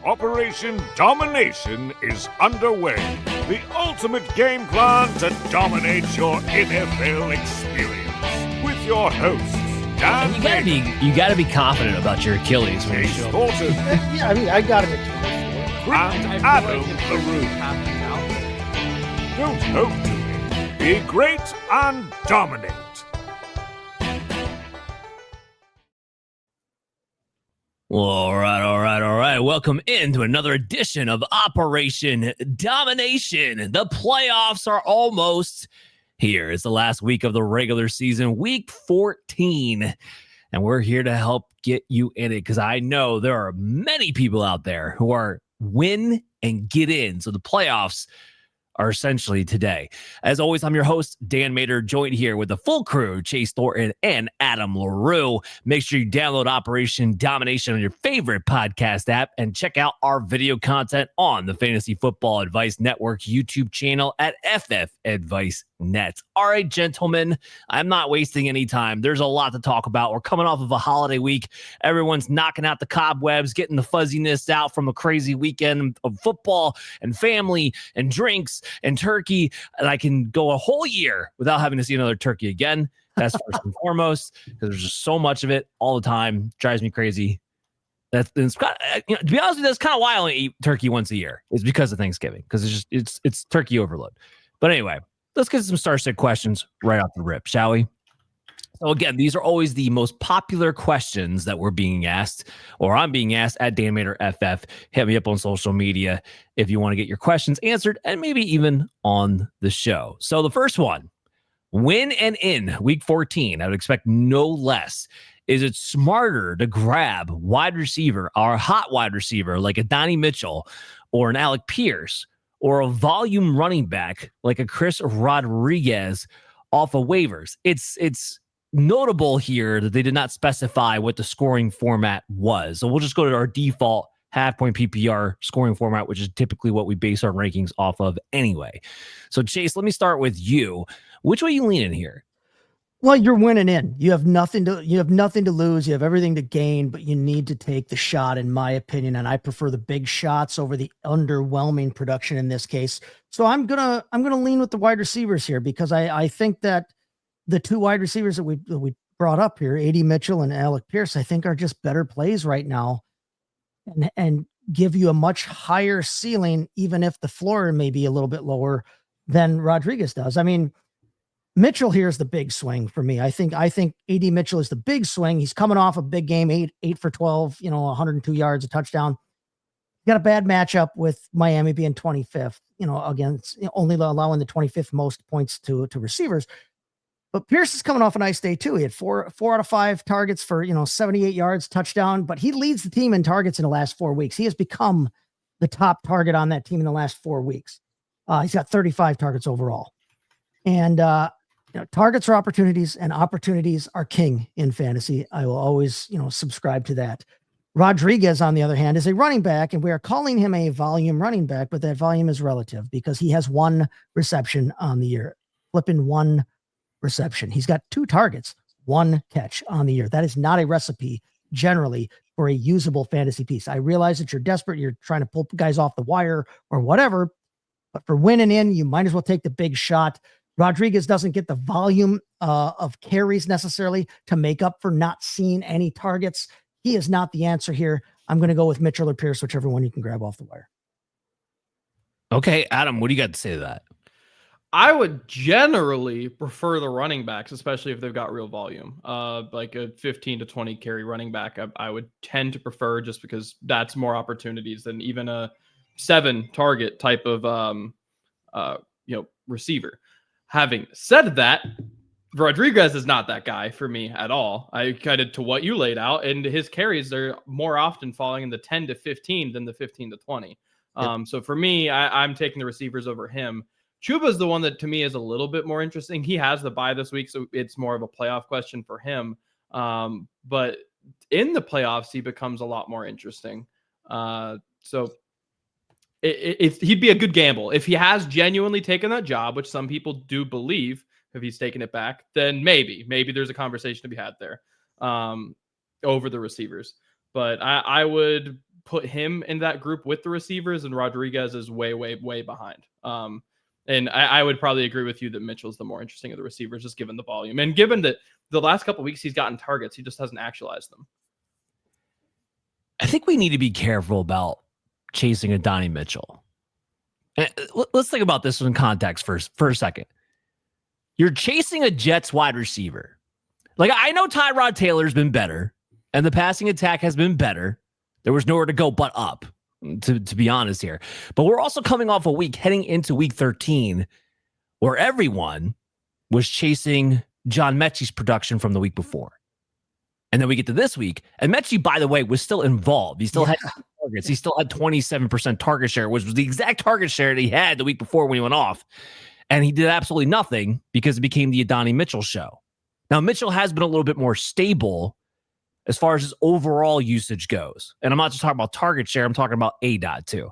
Operation Domination is underway. The ultimate game plan to dominate your NFL experience. With your hosts, Dan You gotta be confident about your Achilles when you Chase show up. Thornton, Yeah, I mean, I got him at and Adam LaRue. Don't hope to be great and dominate. All right. Welcome into another edition of Operation Domination. The playoffs are almost here. It's the last week of the regular season, week 14. And we're here to help get you in it because I know there are many people out there who are win and get in. So the playoffs are essentially today. As always, I'm your host, Dan Mader, joined here with the full crew, Chase Thornton and Adam LaRue. Make sure you download Operation Domination on your favorite podcast app and check out our video content on the Fantasy Football Advice Network YouTube channel at FF Advice Net. All right, gentlemen, I'm not wasting any time. There's a lot to talk about. We're coming off of a holiday week. Everyone's knocking out the cobwebs, getting the fuzziness out from a crazy weekend of football and family and drinks and turkey. And I can go a whole year without having to see another turkey again. That's first and foremost, because there's just so much of it all the time. Drives me crazy. To be honest with you, that's kind of why I only eat turkey once a year. It's because of Thanksgiving, because it's turkey overload. But anyway, let's get some Starset questions right off the rip, shall we? So again, these are always the most popular questions that we're being asked, or I'm being asked at DanMader FF. Hit me up on social media if you want to get your questions answered and maybe even on the show. So the first one, win and in week 14, I would expect no less. Is it smarter to grab wide receiver or a hot wide receiver like Adonai Mitchell or an Alec Pierce or a volume running back like a Chris Rodriguez off of waivers? It's notable here that they did not specify what the scoring format was. So we'll just go to our default half-point PPR scoring format, which is typically what we base our rankings off of anyway. So Chase, let me start with you. Which way you leaning here? Well, you're winning in. You have nothing to lose. You have everything to gain, but you need to take the shot, in my opinion. And I prefer the big shots over the underwhelming production in this case. So I'm gonna lean with the wide receivers here because I think that the two wide receivers that we brought up here, Adonai Mitchell and Alec Pierce, I think are just better plays right now, and give you a much higher ceiling, even if the floor may be a little bit lower than Rodriguez does. I mean, Mitchell here is the big swing for me. I think Adonai Mitchell is the big swing. He's coming off a big game, 8 for 12, 102 yards, a touchdown. Got a bad matchup with Miami being 25th, against only allowing the 25th most points to receivers. But Pierce is coming off a nice day too. He had four out of 5 targets for 78 yards, touchdown. But he leads the team in targets in the last 4 weeks. He has become the top target on that team in the last 4 weeks. He's got 35 targets overall, and targets are opportunities, and opportunities are king in fantasy. I will always subscribe to that. Rodriguez, on the other hand, is a running back, and we are calling him a volume running back, but that volume is relative because he has 1 reception on the year, flipping 1 reception. He's got 2 targets, 1 catch on the year. That is not a recipe generally for a usable fantasy piece. I realize that you're desperate. You're trying to pull guys off the wire or whatever, but for winning in, you might as well take the big shot. Rodriguez doesn't get the volume of carries necessarily to make up for not seeing any targets. He is not the answer here. I'm going to go with Mitchell or Pierce, whichever one you can grab off the wire. Okay, Adam, what do you got to say to that? I would generally prefer the running backs, especially if they've got real volume. Like a 15 to 20 carry running back, I would tend to prefer, just because that's more opportunities than even a 7 target type of receiver. Having said that, Rodriguez is not that guy for me at all. I kind of to what you laid out, and his carries are more often falling in the 10 to 15 than the 15 to 20. So for me, I'm taking the receivers over him. Chuba is the one that to me is a little bit more interesting. He has the bye this week, so it's more of a playoff question for him. But in the playoffs, he becomes a lot more interesting. So he'd be a good gamble. If he has genuinely taken that job, which some people do believe, if he's taken it back, then maybe there's a conversation to be had there over the receivers. But I would put him in that group with the receivers, and Rodriguez is way, way, way behind. And I would probably agree with you that Mitchell's the more interesting of the receivers, just given the volume. And given that the last couple of weeks he's gotten targets, he just hasn't actualized them. I think we need to be careful about chasing Adonai Mitchell. Let's think about this in context for a second. You're chasing a Jets wide receiver. Like, I know Tyrod Taylor's been better, and the passing attack has been better. There was nowhere to go but up, to be honest here. But we're also coming off a week, heading into week 13, where everyone was chasing John Mechie's production from the week before. And then we get to this week, and Mechie, by the way, was still involved. He still had targets. He still had 27% target share, which was the exact target share that he had the week before when he went off. And he did absolutely nothing because it became the Adonai Mitchell show. Now, Mitchell has been a little bit more stable as far as his overall usage goes. And I'm not just talking about target share. I'm talking about ADOT too.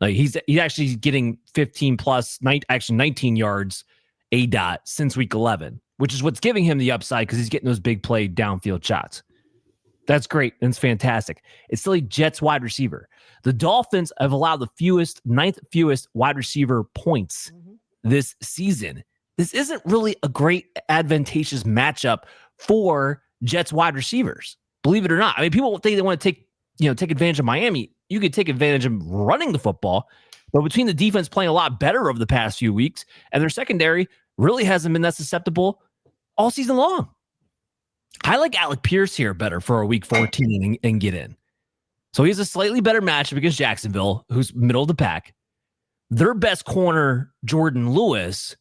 Like he's actually getting 15 plus, 19 yards ADOT since week 11, which is what's giving him the upside because he's getting those big play downfield shots. That's great. And it's fantastic. It's still a Jets wide receiver. The Dolphins have allowed the ninth fewest wide receiver points this season. This isn't really a great advantageous matchup for Jets wide receivers. Believe it or not. I mean, people think they want to take advantage of Miami. You could take advantage of running the football, but between the defense playing a lot better over the past few weeks and their secondary really hasn't been that susceptible all season long. I like Alec Pierce here better for a week 14 and get in. So he has a slightly better matchup against Jacksonville, who's middle of the pack. Their best corner, Jordan Lewis,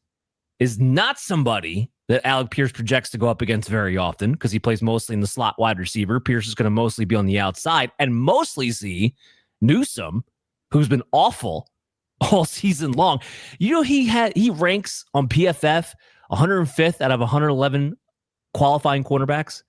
is not somebody that Alec Pierce projects to go up against very often because he plays mostly in the slot wide receiver. Pierce is going to mostly be on the outside and mostly see Newsome, who's been awful all season long. You know, he ranks on PFF 105th out of 111 qualifying cornerbacks.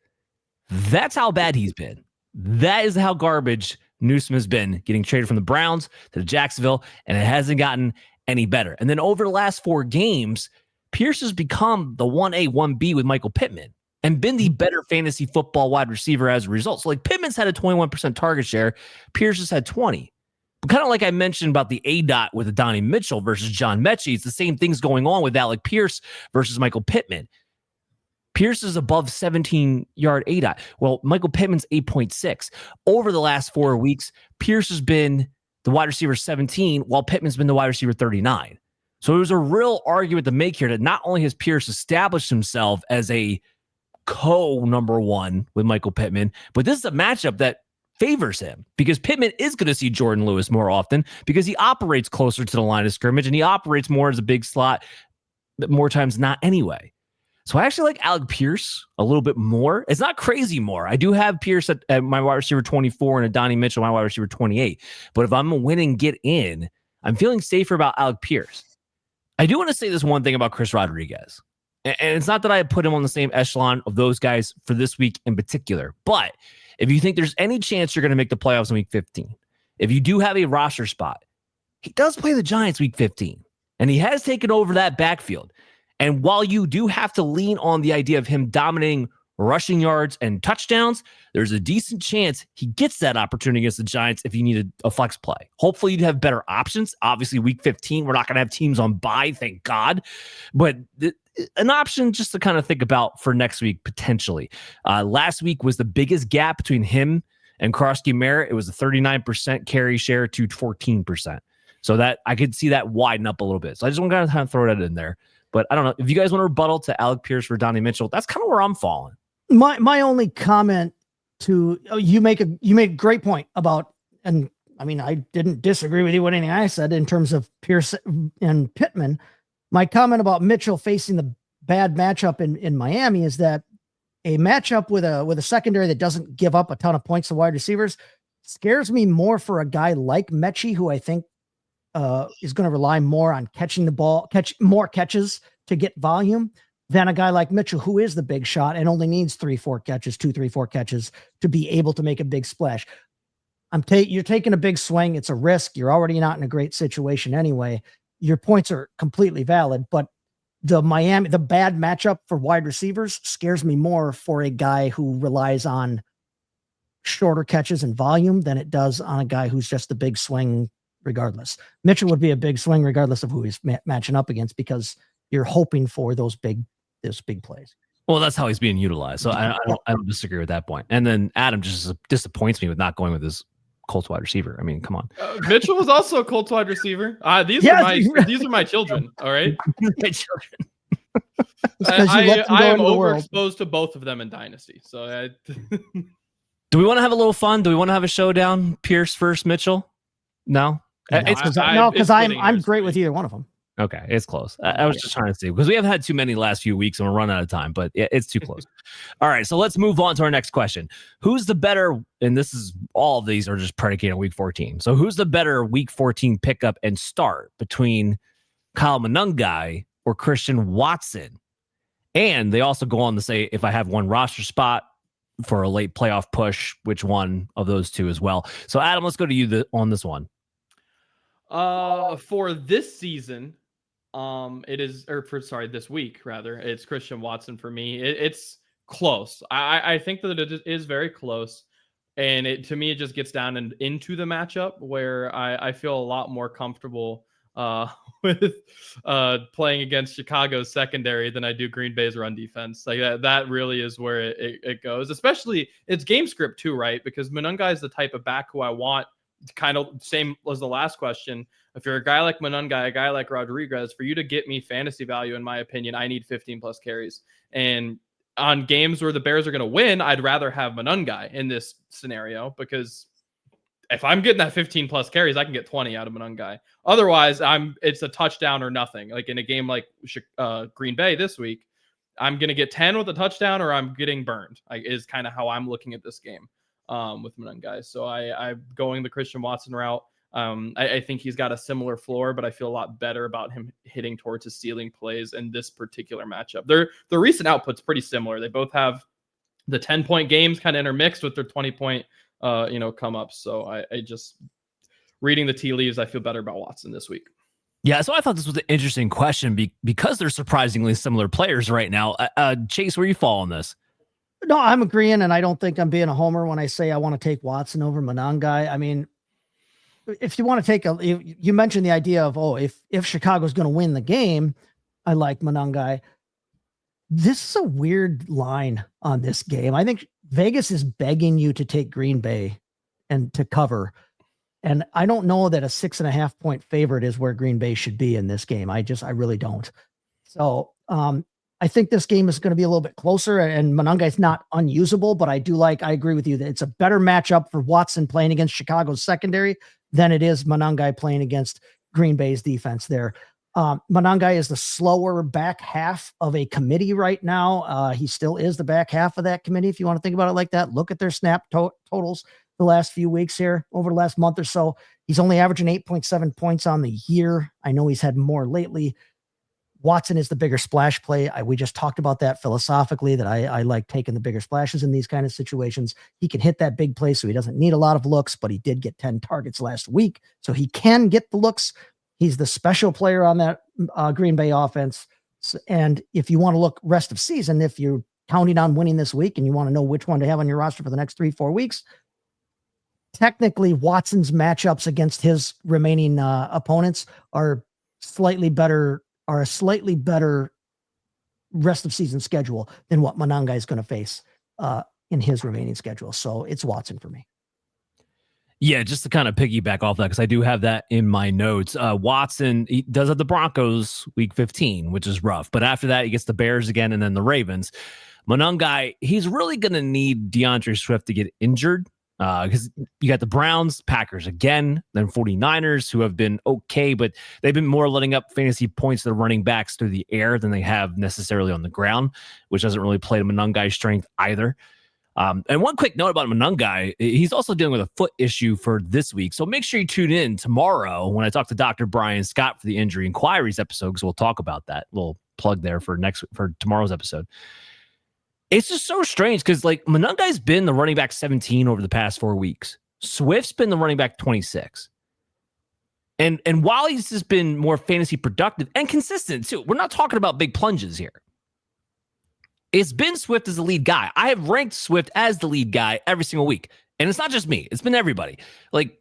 That's how bad he's been. That is how garbage Newsome has been, getting traded from the Browns to Jacksonville, and it hasn't gotten any better. And then over the last 4 games, Pierce has become the 1A, 1B with Michael Pittman and been the better fantasy football wide receiver as a result. So like Pittman's had a 21% target share. Pierce has had 20. But kind of like I mentioned about the ADOT with Adonai Mitchell versus John Mechie, it's the same things going on with Alec Pierce versus Michael Pittman. Pierce is above 17-yard ADOT. Well, Michael Pittman's 8.6. Over the last 4 weeks, Pierce has been the wide receiver 17, while Pittman's been the wide receiver 39. So there's a real argument to make here that not only has Pierce established himself as a co-number one with Michael Pittman, but this is a matchup that favors him because Pittman is going to see Jordan Lewis more often because he operates closer to the line of scrimmage and he operates more as a big slot more times not anyway. So I actually like Alec Pierce a little bit more. It's not crazy more. I do have Pierce at my wide receiver 24 and Adonai Mitchell, my wide receiver 28. But if I'm a win and get in, I'm feeling safer about Alec Pierce. I do want to say this one thing about Chris Rodriguez. And it's not that I put him on the same echelon of those guys for this week in particular. But if you think there's any chance you're going to make the playoffs in week 15, if you do have a roster spot, he does play the Giants week 15. And he has taken over that backfield. And while you do have to lean on the idea of him dominating rushing yards and touchdowns, there's a decent chance he gets that opportunity against the Giants if you need a flex play. Hopefully you'd have better options. Obviously, week 15, we're not going to have teams on bye, thank God. But an option just to kind of think about for next week, potentially. Last week was the biggest gap between him and Krosky Merritt. It was a 39% carry share to 14%. So that I could see that widen up a little bit. So I just want to kind of throw that in there. But I don't know if you guys want to rebuttal to Alec Pierce for Adonai Mitchell. That's kind of where I'm falling. My only comment to you made a great point about, and I mean, I didn't disagree with you with anything I said in terms of Pierce and Pittman. My comment about Mitchell facing the bad matchup in Miami is that a matchup with a secondary that doesn't give up a ton of points to wide receivers scares me more for a guy like Mechie, who I think is going to rely more on catching the ball, catch more catches to get volume than a guy like Mitchell, who is the big shot and only needs 3-4 catches to be able to make a big splash. You're taking a big swing. It's a risk. You're already not in a great situation anyway. Your points are completely valid, but the bad matchup for wide receivers scares me more for a guy who relies on shorter catches and volume than it does on a guy who's just a big swing regardless. Mitchell would be a big swing regardless of who he's matching up against, because you're hoping for those big plays. Well, that's how he's being utilized. So I don't disagree with that point. And then Adam just disappoints me with not going with his Colts wide receiver. I mean, come on. Mitchell was also a Colts wide receiver. These are my children. All right. My children. I am overexposed to both of them in Dynasty. So do we want to have a little fun? Do we want to have a showdown? Pierce versus Mitchell? No. Because I'm great with either one of them. Okay, it's close. I was just trying to see, because we haven't had too many last few weeks and we're running out of time, but it's too close. All right, so let's move on to our next question. Who's the better, and all of these are just predicated on week 14. So who's the better week 14 pickup and start between Kyle Monangai or Christian Watson? And they also go on to say, if I have one roster spot for a late playoff push, which one of those two as well? So Adam, let's go to you on this one. For this season, this week rather, it's Christian Watson for me. It's close. I think that it is very close, and to me it just gets down into the matchup where I feel a lot more comfortable with playing against Chicago's secondary than I do Green Bay's run defense. Like that really is where it goes. Especially it's game script too, right? Because Monangai is the type of back who I want. Kind of same as the last question. If you're a guy like Monangai, a guy like Rodriguez, for you to get me fantasy value, in my opinion, I need 15 plus carries. And on games where the Bears are going to win, I'd rather have Monangai in this scenario, because if I'm getting that 15 plus carries, I can get 20 out of Monangai. Otherwise, it's a touchdown or nothing. Like in a game like Green Bay this week, I'm going to get 10 with a touchdown or I'm getting burned. Is kind of how I'm looking at this game. With Monangai. So I'm going the Christian Watson route. I think he's got a similar floor, but I feel a lot better about him hitting towards his ceiling plays in this particular matchup. Their recent output's pretty similar. They both have the 10-point games kind of intermixed with their 20-point come ups. So I just, reading the tea leaves, I feel better about Watson this week. Yeah, so I thought this was an interesting question because they're surprisingly similar players right now. Chase, where you fall on this? No, I'm agreeing, and I don't think I'm being a homer when I say I want to take Watson over Monangai. I mean, if you want to take you mentioned the idea of, if Chicago's going to win the game, I like Monangai. This is a weird line on this game. I think Vegas is begging you to take Green Bay and to cover. And I don't know that a 6.5 point favorite is where Green Bay should be in this game. I really don't. So, I think this game is going to be a little bit closer, and Monangai is not unusable, but I agree with you that it's a better matchup for Watson playing against Chicago's secondary than it is Monangai playing against Green Bay's defense there. Monangai is the slower back half of a committee right now. He still is the back half of that committee. If you want to think about it like that, look at their snap totals the last few weeks here over the last month or so. He's only averaging 8.7 points on the year. I know he's had more lately. Watson is the bigger splash play. We just talked about that philosophically, that I like taking the bigger splashes in these kind of situations. He can hit that big play, so he doesn't need a lot of looks, but he did get 10 targets last week, so he can get the looks. He's the special player on that Green Bay offense. And if you want to look rest of season, if you're counting on winning this week and you want to know which one to have on your roster for the next 3-4 weeks, technically Watson's matchups against his remaining opponents are a slightly better rest of season schedule than what Monangai is going to face in his remaining schedule. So it's Watson for me. Yeah, just to kind of piggyback off that, because I do have that in my notes. Watson, he does have the Broncos week 15, which is rough. But after that, he gets the Bears again and then the Ravens. Monangai, he's really going to need DeAndre Swift to get injured, because you got the Browns, Packers again, then 49ers, who have been okay, but they've been more letting up fantasy points to the running backs through the air than they have necessarily on the ground, which doesn't really play to Monangai's strength either. And one quick note about Monangai, he's also dealing with a foot issue for this week. So make sure you tune in tomorrow when I talk to Dr. Brian Scott for the injury inquiries episode, because we'll talk about that. Little plug there for tomorrow's episode. It's just so strange because Monangai's been the running back 17 over the past 4 weeks. Swift's been the running back 26. And while he's just been more fantasy productive and consistent too, we're not talking about big plunges here. It's been Swift as the lead guy. I have ranked Swift as the lead guy every single week. And it's not just me. It's been everybody. Like,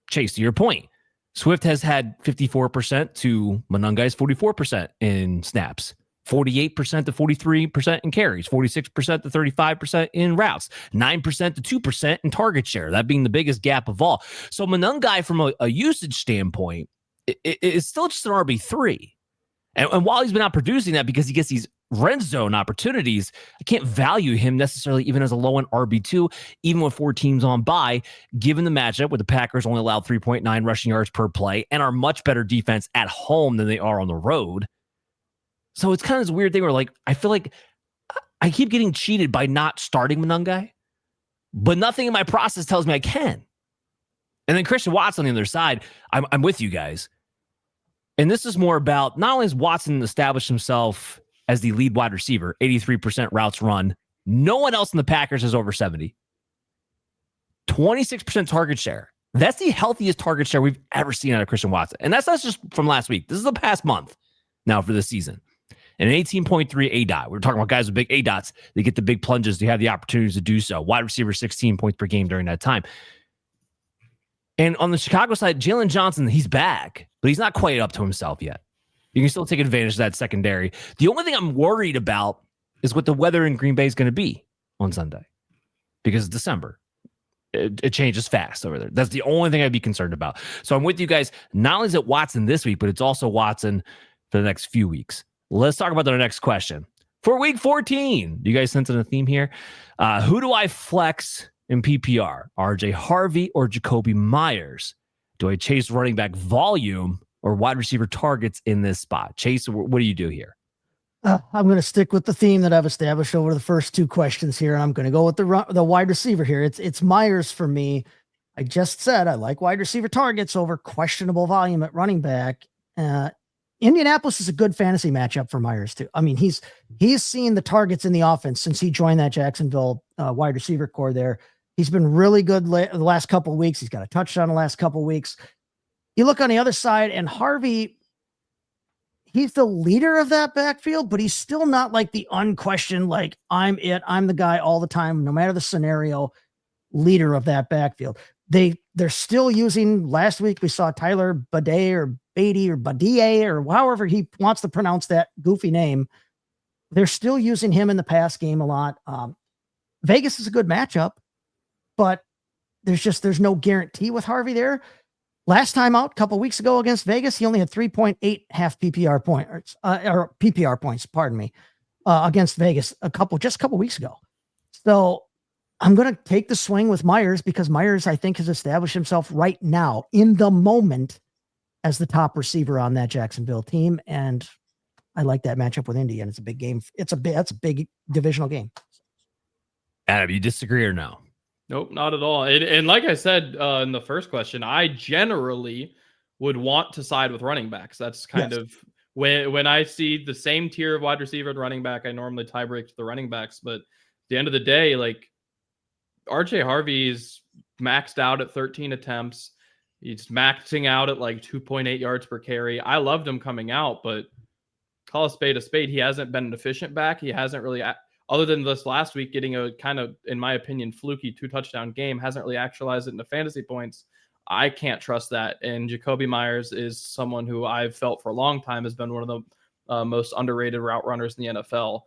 Chase, to your point, Swift has had 54% to Monangai's 44% in snaps, 48% to 43% in carries, 46% to 35% in routes, 9% to 2% in target share, that being the biggest gap of all. So Monangai, from a usage standpoint, it's still just an RB3. And while he's been out producing that because he gets these red zone opportunities, I can't value him necessarily even as a low-end RB2, even with 4 teams on bye, given the matchup where the Packers only allowed 3.9 rushing yards per play and are much better defense at home than they are on the road. So it's kind of this weird thing where, like, I feel like I keep getting cheated by not starting Monangai, but nothing in my process tells me I can. And then Christian Watson on the other side, I'm with you guys. And this is more about not only has Watson established himself as the lead wide receiver, 83% routes run. No one else in the Packers is over 70. 26% target share. That's the healthiest target share we've ever seen out of Christian Watson. And that's not just from last week. This is the past month now for this season. And an 18.3 ADOT. We're talking about guys with big ADOTs. They get the big plunges. They have the opportunities to do so. Wide receiver, 16 points per game during that time. And on the Chicago side, Jalen Johnson, he's back, but he's not quite up to himself yet. You can still take advantage of that secondary. The only thing I'm worried about is what the weather in Green Bay is going to be on Sunday, because it's December. It changes fast over there. That's the only thing I'd be concerned about. So I'm with you guys. Not only is it Watson this week, but it's also Watson for the next few weeks. Let's talk about the next question. For week 14, do you guys sense a theme here? Who do I flex in PPR? RJ Harvey or Jakobi Meyers? Do I chase running back volume or wide receiver targets in this spot? Chase, what do you do here? I'm going to stick with the theme that I've established over the first 2 questions here. I'm going to go with the wide receiver here. It's Meyers for me. I just said I like wide receiver targets over questionable volume at running back. Indianapolis is a good fantasy matchup for Meyers too. I mean, he's seen the targets in the offense since he joined that Jacksonville wide receiver core there. He's been really good the last couple of weeks. He's got a touchdown the last couple of weeks. You look on the other side, and Harvey, he's the leader of that backfield, but he's still not like the unquestioned, like, I'm the guy all the time, no matter the scenario, leader of that backfield. They're still using, last week we saw Tyler Badie or Beatty or Badie or however he wants to pronounce that goofy name. They're still using him in the pass game a lot. Vegas is a good matchup, but there's no guarantee with Harvey there. Last time out, a couple weeks ago against Vegas, he only had 3.8 half PPR points, or PPR points, pardon me, against Vegas just a couple weeks ago. So I'm going to take the swing with Meyers because Meyers, I think, has established himself right now in the moment as the top receiver on that Jacksonville team. And I like that matchup with Indy, and it's a big game. That's a big divisional game. Adam, you disagree or no? Nope, not at all. And like I said in the first question, I generally would want to side with running backs. That's kind of when I see the same tier of wide receiver and running back, I normally tie break to the running backs. But at the end of the day, like, RJ Harvey's maxed out at 13 attempts. He's maxing out at like 2.8 yards per carry. I loved him coming out, but call a spade a spade. He hasn't been an efficient back. He hasn't really, other than this last week, getting a kind of, in my opinion, fluky 2-touchdown game, hasn't really actualized it into fantasy points. I can't trust that. And Jakobi Meyers is someone who I've felt for a long time has been one of the most underrated route runners in the NFL.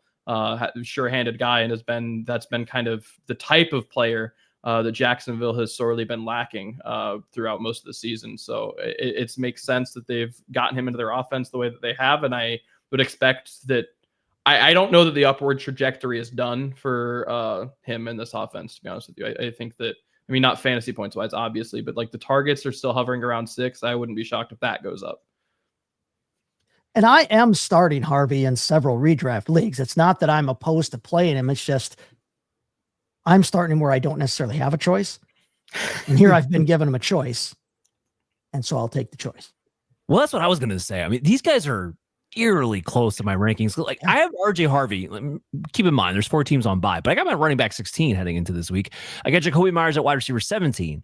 Sure-handed guy, and that's been kind of the type of player that Jacksonville has sorely been lacking throughout most of the season. So it makes sense that they've gotten him into their offense the way that they have, and I would expect that. I don't know that the upward trajectory is done for him in this offense, to be honest with you. I think that, I mean, not fantasy points wise, obviously, but like the targets are still hovering around 6. I wouldn't be shocked if that goes up. And I am starting Harvey in several redraft leagues. It's not that I'm opposed to playing him. It's just I'm starting him where I don't necessarily have a choice. And here I've been giving him a choice. And so I'll take the choice. Well, that's what I was going to say. I mean, these guys are eerily close to my rankings. Like, I have RJ Harvey. Keep in mind, there's 4 teams on bye, but I got my running back 16 heading into this week. I got Jakobi Meyers at wide receiver 17.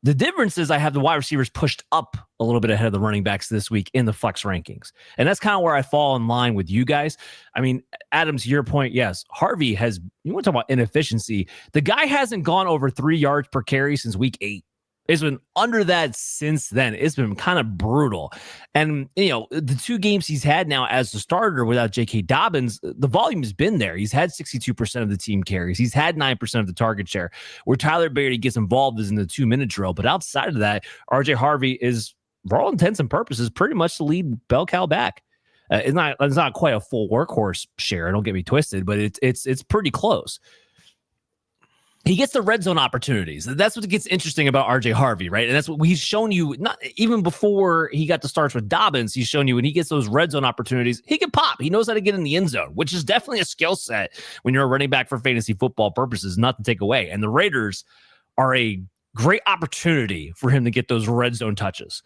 The difference is I have the wide receivers pushed up a little bit ahead of the running backs this week in the flex rankings. And that's kind of where I fall in line with you guys. I mean, Adam, to your point, yes, Harvey has, you want to talk about inefficiency. The guy hasn't gone over 3 yards per carry since week 8. It's been under that since then. It's been kind of brutal. And, the 2 games he's had now as the starter without J.K. Dobbins, the volume has been there. He's had 62% of the team carries. He's had 9% of the target share. Where Tyler Beatty gets involved is in the 2-minute drill. But outside of that, R.J. Harvey is, for all intents and purposes, pretty much the lead bell cow back. It's not quite a full workhorse share. Don't get me twisted, but it's pretty close. He gets the red zone opportunities. That's what gets interesting about RJ Harvey, right? And that's what he's shown you, not even before he got the starts with Dobbins, he's shown you when he gets those red zone opportunities, he can pop. He knows how to get in the end zone, which is definitely a skill set when you're a running back for fantasy football purposes, not to take away. And the Raiders are a great opportunity for him to get those red zone touches.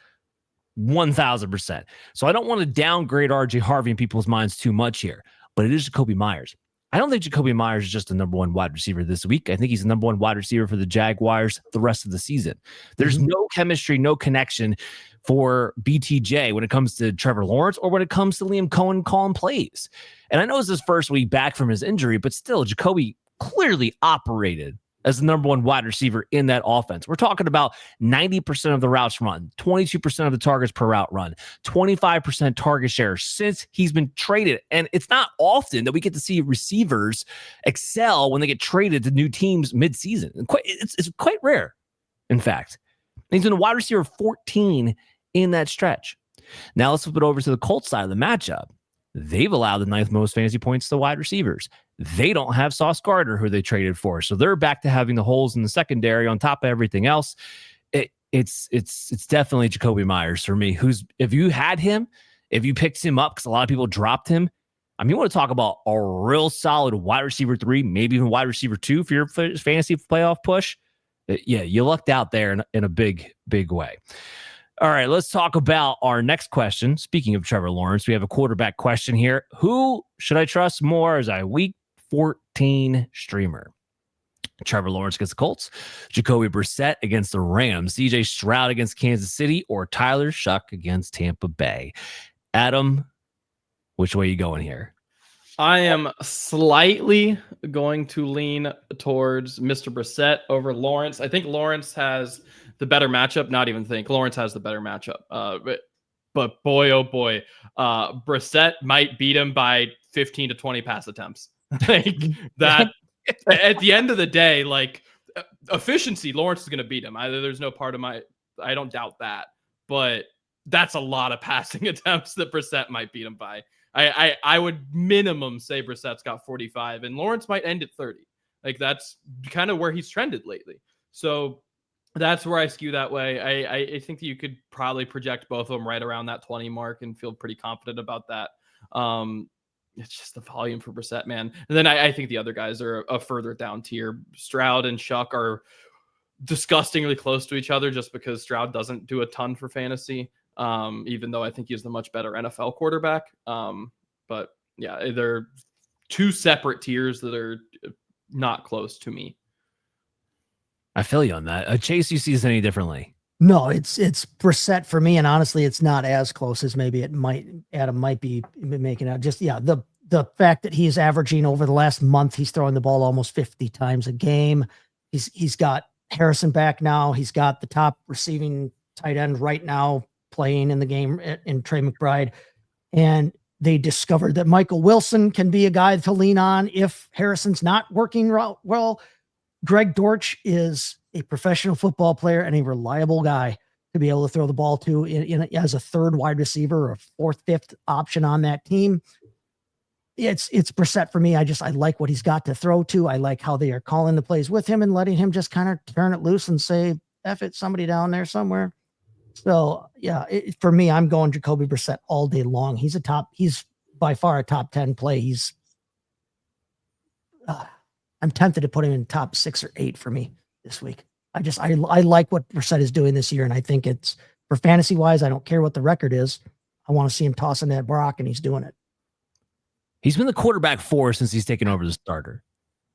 1,000%. So I don't want to downgrade RJ Harvey in people's minds too much here, but it is Jakobi Meyers. I don't think Jakobi Meyers is just the number 1 wide receiver this week. I think he's the number 1 wide receiver for the Jaguars the rest of the season. There's no chemistry, no connection for BTJ when it comes to Trevor Lawrence or when it comes to Liam Cohen calling plays. And I know it's his first week back from his injury, but still, Jakobi clearly operated as the number 1 wide receiver in that offense. We're talking about 90% of the routes run, 22% of the targets per route run, 25% target share since he's been traded. And it's not often that we get to see receivers excel when they get traded to new teams mid-season. It's quite rare, in fact. And he's been a wide receiver 14 in that stretch. Now let's flip it over to the Colts side of the matchup. They've allowed the 9th most fantasy points to wide receivers. They don't have Sauce Gardner, who they traded for. So they're back to having the holes in the secondary on top of everything else. It's definitely Jakobi Meyers for me, who's, if you had him, if you picked him up, because a lot of people dropped him, I mean, you want to talk about a real solid wide receiver 3, maybe even wide receiver 2 for your fantasy playoff push. Yeah, you lucked out there in a big, big way. All right, let's talk about our next question. Speaking of Trevor Lawrence, we have a quarterback question here. Who should I trust more as a week 14 streamer? Trevor Lawrence against the Colts, Jacoby Brissett against the Rams, CJ Stroud against Kansas City, or Tyler Shough against Tampa Bay? Adam, which way are you going here? I am slightly going to lean towards Mr. Brissett over Lawrence. I think Lawrence has the better matchup. Not even think Lawrence has the better matchup. But boy, oh boy, Brissett might beat him by 15 to 20 pass attempts. Like that. At the end of the day, like efficiency, Lawrence is going to beat him. There's no part of I don't doubt that. But that's a lot of passing attempts that Brissett might beat him by. I would minimum say Brissett's got 45 and Lawrence might end at 30. Like that's kind of where he's trended lately. So that's where I skew that way. I think that you could probably project both of them right around that 20 mark and feel pretty confident about that. It's just the volume for Brissett, man. And then I think the other guys are a further down tier. Stroud and Shough are disgustingly close to each other just because Stroud doesn't do a ton for fantasy. Even though I think he's the much better NFL quarterback. But yeah, they're 2 separate tiers that are not close to me. I feel you on that. Chase, you see this any differently? No, it's Brissett for me, and honestly, it's not as close as maybe Adam might be making out. Just the fact that he's averaging over the last month, he's throwing the ball almost 50 times a game. He's got Harrison back now. He's got the top receiving tight end right now playing in the game in Trey McBride. And they discovered that Michael Wilson can be a guy to lean on if Harrison's not working well. Greg Dortch is a professional football player and a reliable guy to be able to throw the ball to as a third wide receiver or fourth, fifth option on that team. It's Brissett for me. I like what he's got to throw to. I like how they are calling the plays with him and letting him just kind of turn it loose and say, F it, somebody down there somewhere. So yeah, for me, I'm going Jacoby Brissett all day long. He's by far a top 10 play. I'm tempted to put him in top 6 or 8 for me this week. I like what Brissett is doing this year. And I think it's for fantasy wise, I don't care what the record is. I want to see him tossing that Brock and he's doing it. He's been the quarterback 4 since he's taken over the starter.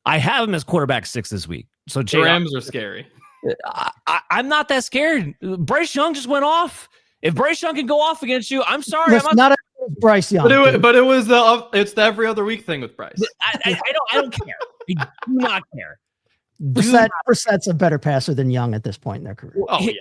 I have him as quarterback 6 this week. So the Rams are scary. I'm not that scared. Bryce Young just went off. If Bryce Young can go off against you, I'm sorry. It's not Bryce Young. But it was it's the every other week thing with Bryce. I don't care. I do not care. Brissett's a better passer than Young at this point in their career. Oh, yeah.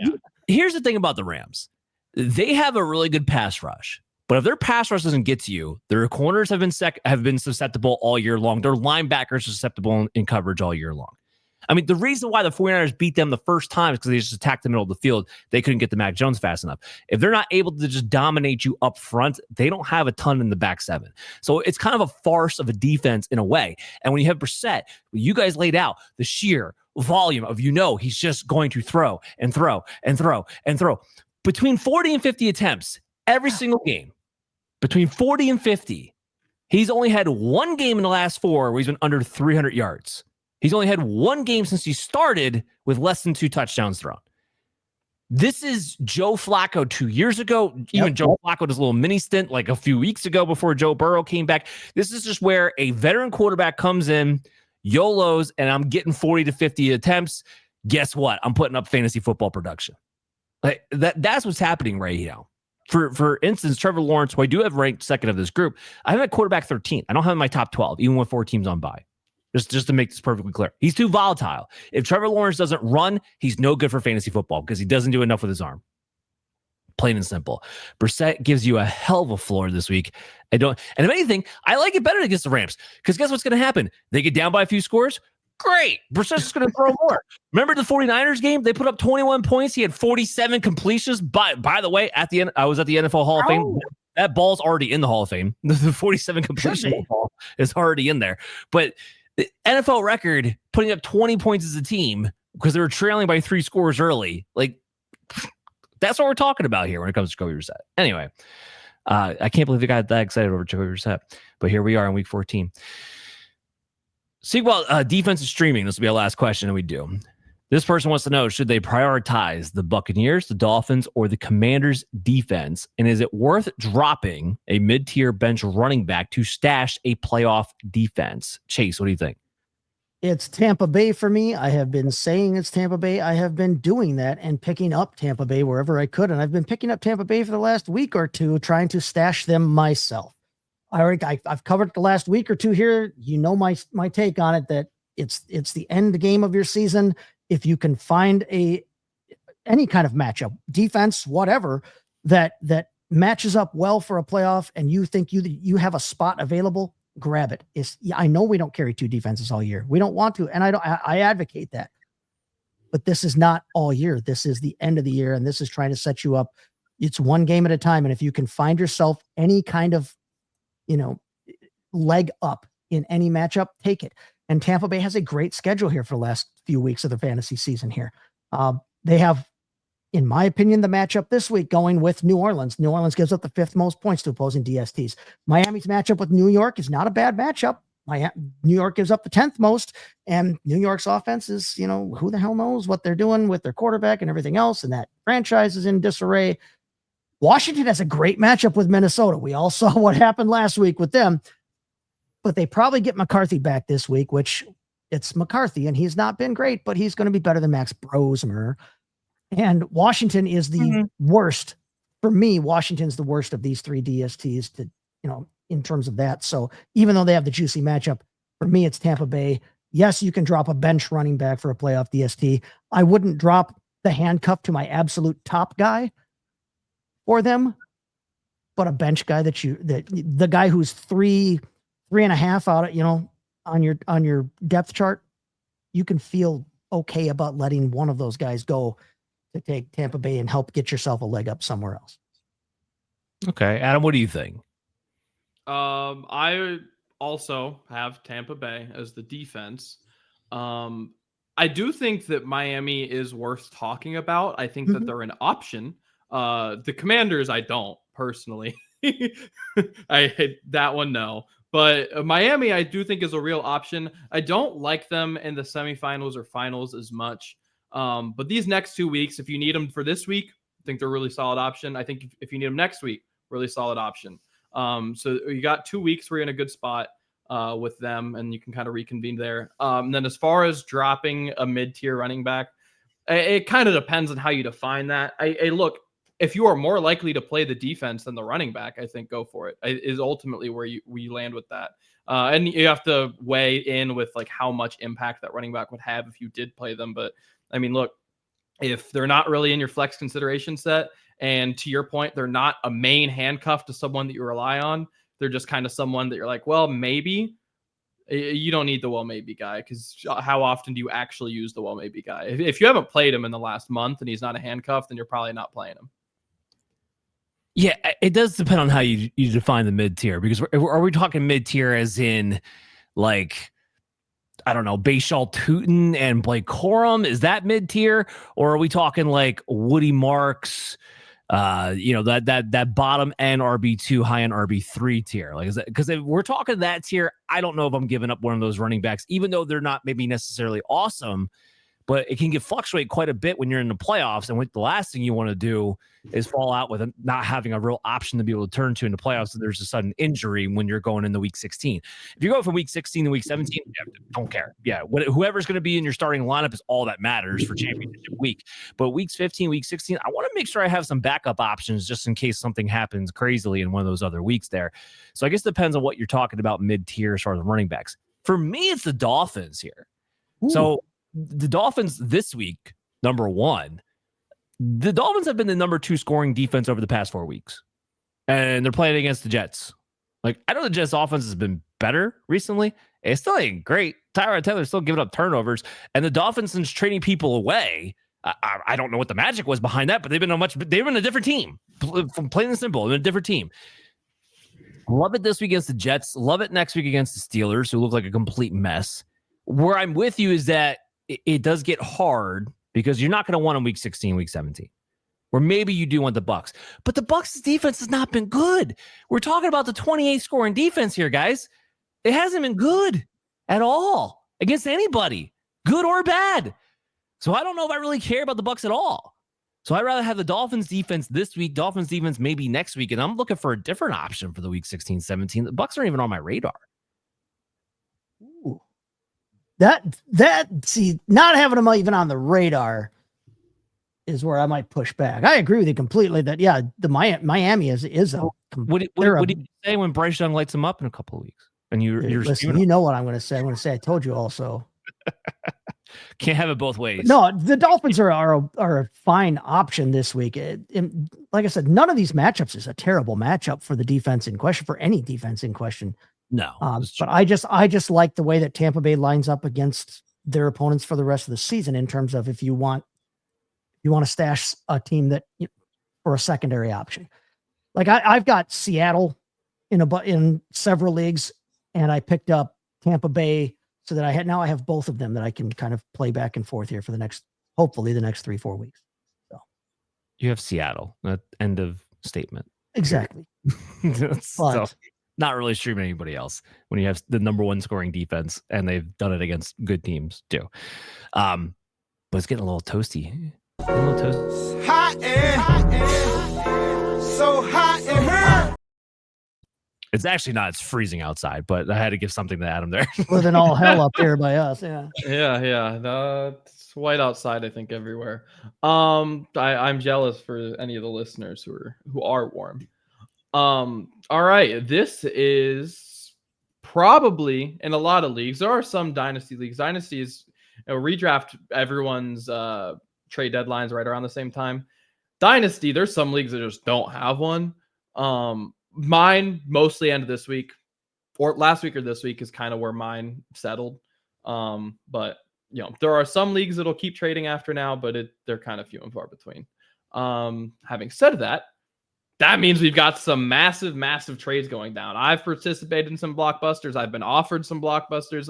Here's the thing about the Rams. They have a really good pass rush. But if their pass rush doesn't get to you, their corners have been susceptible all year long. Their linebackers are susceptible in coverage all year long. I mean, the reason why the 49ers beat them the first time is because they just attacked the middle of the field. They couldn't get to Mac Jones fast enough. If they're not able to just dominate you up front, they don't have a ton in the back seven. So it's kind of a farce of a defense in a way. And when you have Brissett, you guys laid out the sheer volume of, he's just going to throw and throw and throw and throw. Between 40 and 50 attempts every single game, between 40 and 50, he's only had one game in the last 4 where he's been under 300 yards. He's only had one game since he started with less than 2 touchdowns thrown. This is Joe Flacco 2 years ago. Even Joe Flacco does a little mini stint like a few weeks ago before Joe Burrow came back. This is just where a veteran quarterback comes in, YOLOs, and I'm getting 40 to 50 attempts. Guess what? I'm putting up fantasy football production. Like that's what's happening right now. For instance, Trevor Lawrence, who I do have ranked second of this group, I have at quarterback 13. I don't have him in my top 12, even with 4 teams on bye. Just to make this perfectly clear. He's too volatile. If Trevor Lawrence doesn't run, he's no good for fantasy football because he doesn't do enough with his arm. Plain and simple. Brissett gives you a hell of a floor this week. And if anything, I like it better against the Rams because guess what's going to happen? They get down by a few scores. Great. Brissett's going to throw more. Remember the 49ers game? They put up 21 points. He had 47 completions. By the way, at the end, I was at the NFL Hall of Fame. That ball's already in the Hall of Fame. The 47 completion ball is already in there. But the NFL record putting up 20 points as a team because they were trailing by 3 scores early. Like, that's what we're talking about here when it comes to Jakobi Brissett. Anyway, I can't believe we got that excited over Jakobi Brissett. But here we are in week 14. Sequel defensive streaming. This will be our last question, and we do. This person wants to know, should they prioritize the Buccaneers, the Dolphins, or the Commanders defense? And is it worth dropping a mid-tier bench running back to stash a playoff defense? Chase, what do you think? It's Tampa Bay for me. I have been saying it's Tampa Bay. I have been doing that and picking up Tampa Bay wherever I could. And I've been picking up Tampa Bay for the last week or two, trying to stash them myself. I've covered the last week or two here. You know my take on it, that it's the end game of your season. If you can find any kind of matchup, defense, whatever, that matches up well for a playoff, and you think you have a spot available, grab it. I know we don't carry 2 defenses all year. We don't want to, and I advocate that. But this is not all year. This is the end of the year, and this is trying to set you up. It's one game at a time, and if you can find yourself any kind of leg up in any matchup, take it. And Tampa Bay has a great schedule here for the last few weeks of the fantasy season here. They have, in my opinion, the matchup this week going with New Orleans. New Orleans gives up the 5th most points to opposing DSTs. Miami's matchup with New York is not a bad matchup. New York gives up the 10th most, and New York's offense is, who the hell knows what they're doing with their quarterback and everything else, and that franchise is in disarray. Washington has a great matchup with Minnesota. We all saw what happened last week with them, but they probably get McCarthy back this week, which it's McCarthy, and he's not been great, but he's going to be better than Max Brosmer. And Washington is the worst. For me, Washington's the worst of these 3 DSTs in terms of that. So even though they have the juicy matchup, for me, it's Tampa Bay. Yes, you can drop a bench running back for a playoff DST. I wouldn't drop the handcuff to my absolute top guy for them, but a bench guy the guy who's 3.5 out, on your depth chart, you can feel okay about letting one of those guys go to take Tampa Bay and help get yourself a leg up somewhere else. Okay. Adam, what do you think? I also have Tampa Bay as the defense. I do think that Miami is worth talking about. I think that they're an option. The Commanders, I don't personally. I hate that one. No, but Miami, I do think is a real option. I don't like them in the semifinals or finals as much. But these next 2 weeks, if you need them for this week, I think they're a really solid option. I think if you need them next week, really solid option. So you got 2 weeks where you're in a good spot with them, and you can kind of reconvene there. And then as far as dropping a mid-tier running back, It kind of depends on how you define that. Look, if you are more likely to play the defense than the running back, I think go for it. Is ultimately where you land with that. And you have to weigh in with like how much impact that running back would have if you did play them. But I mean, look, if they're not really in your flex consideration set, and to your point, they're not a main handcuff to someone that you rely on, they're just kind of someone that you're like, well, maybe. You don't need the well maybe guy, because how often do you actually use the well maybe guy? If you haven't played him in the last month and he's not a handcuff, then you're probably not playing him. Yeah, it does depend on how you define the mid-tier, because are we talking mid-tier as in like, I don't know, Bashal Tootin and Blake Corum? Is that mid-tier? Or are we talking like Woody Marks, that bottom end RB2, high end RB3 tier? Like, is that, because if we're talking that tier, I don't know if I'm giving up one of those running backs, even though they're not maybe necessarily awesome, but it can fluctuate quite a bit when you're in the playoffs. And the last thing you want to do is fall out with not having a real option to be able to turn to in the playoffs. And there's a sudden injury when you're going into week 16. If you go from week 16 to week 17, don't care. Yeah, whoever's going to be in your starting lineup is all that matters for championship week. But weeks 15, week 16, I want to make sure I have some backup options just in case something happens crazily in one of those other weeks there. So I guess it depends on what you're talking about mid-tier as far as the running backs. For me, it's the Dolphins here. Ooh. So the Dolphins this week, number one, the Dolphins have been the number 2 scoring defense over the past 4 weeks, and they're playing against the Jets. Like, I know the Jets offense has been better recently. It still ain't great. Tyrod Taylor's still giving up turnovers, and the Dolphins is trading people away. I don't know what the magic was behind that, but they've been a different team. From plain and simple, they're a different team. Love it this week against the Jets. Love it next week against the Steelers, who look like a complete mess. Where I'm with you is that it does get hard because you're not going to want them week 16, week 17, or maybe you do want the Bucs, but the Bucs' defense has not been good. We're talking about the 28th scoring defense here, guys. It hasn't been good at all against anybody, good or bad. So I don't know if I really care about the Bucs at all. So I'd rather have the Dolphins defense this week, Dolphins defense maybe next week, and I'm looking for a different option for the week 16, 17. The Bucs aren't even on my radar. Ooh. See, not having them even on the radar is where I might push back. I agree with you completely that, yeah, the Miami is a. What do you say when Bryce Young lights them up in a couple of weeks? And you're listen, you know what I'm going to say. I'm going to say I told you also. Can't have it both ways. No, the Dolphins are a fine option this week. Like I said, none of these matchups is a terrible matchup for the defense in question, for any defense in question. No, but I just like the way that Tampa Bay lines up against their opponents for the rest of the season in terms of if you want to stash a team that for a secondary option. Like I've got Seattle in several leagues, and I picked up Tampa Bay so that I have both of them that I can kind of play back and forth here for hopefully the next 3-4 weeks. So you have Seattle. End of statement. Exactly. So, not really streaming anybody else when you have the number 1 scoring defense, and they've done it against good teams too. But it's getting a little toasty. Hot air. So hot in here. It's actually not. It's freezing outside, but I had to give something to Adam there. Living all hell up here by us. Yeah. Yeah. It's white outside, I think, everywhere. I'm jealous for any of the listeners who are warm. All right. This is probably in a lot of leagues. There are some dynasty leagues. Dynasty is redraft everyone's trade deadlines right around the same time. Dynasty, there's some leagues that just don't have one. Mine mostly end of this week, or last week or this week is kind of where mine settled. But there are some leagues that'll keep trading after now, but they're kind of few and far between. Having said that means we've got some massive, massive trades going down. I've participated in some blockbusters. I've been offered some blockbusters.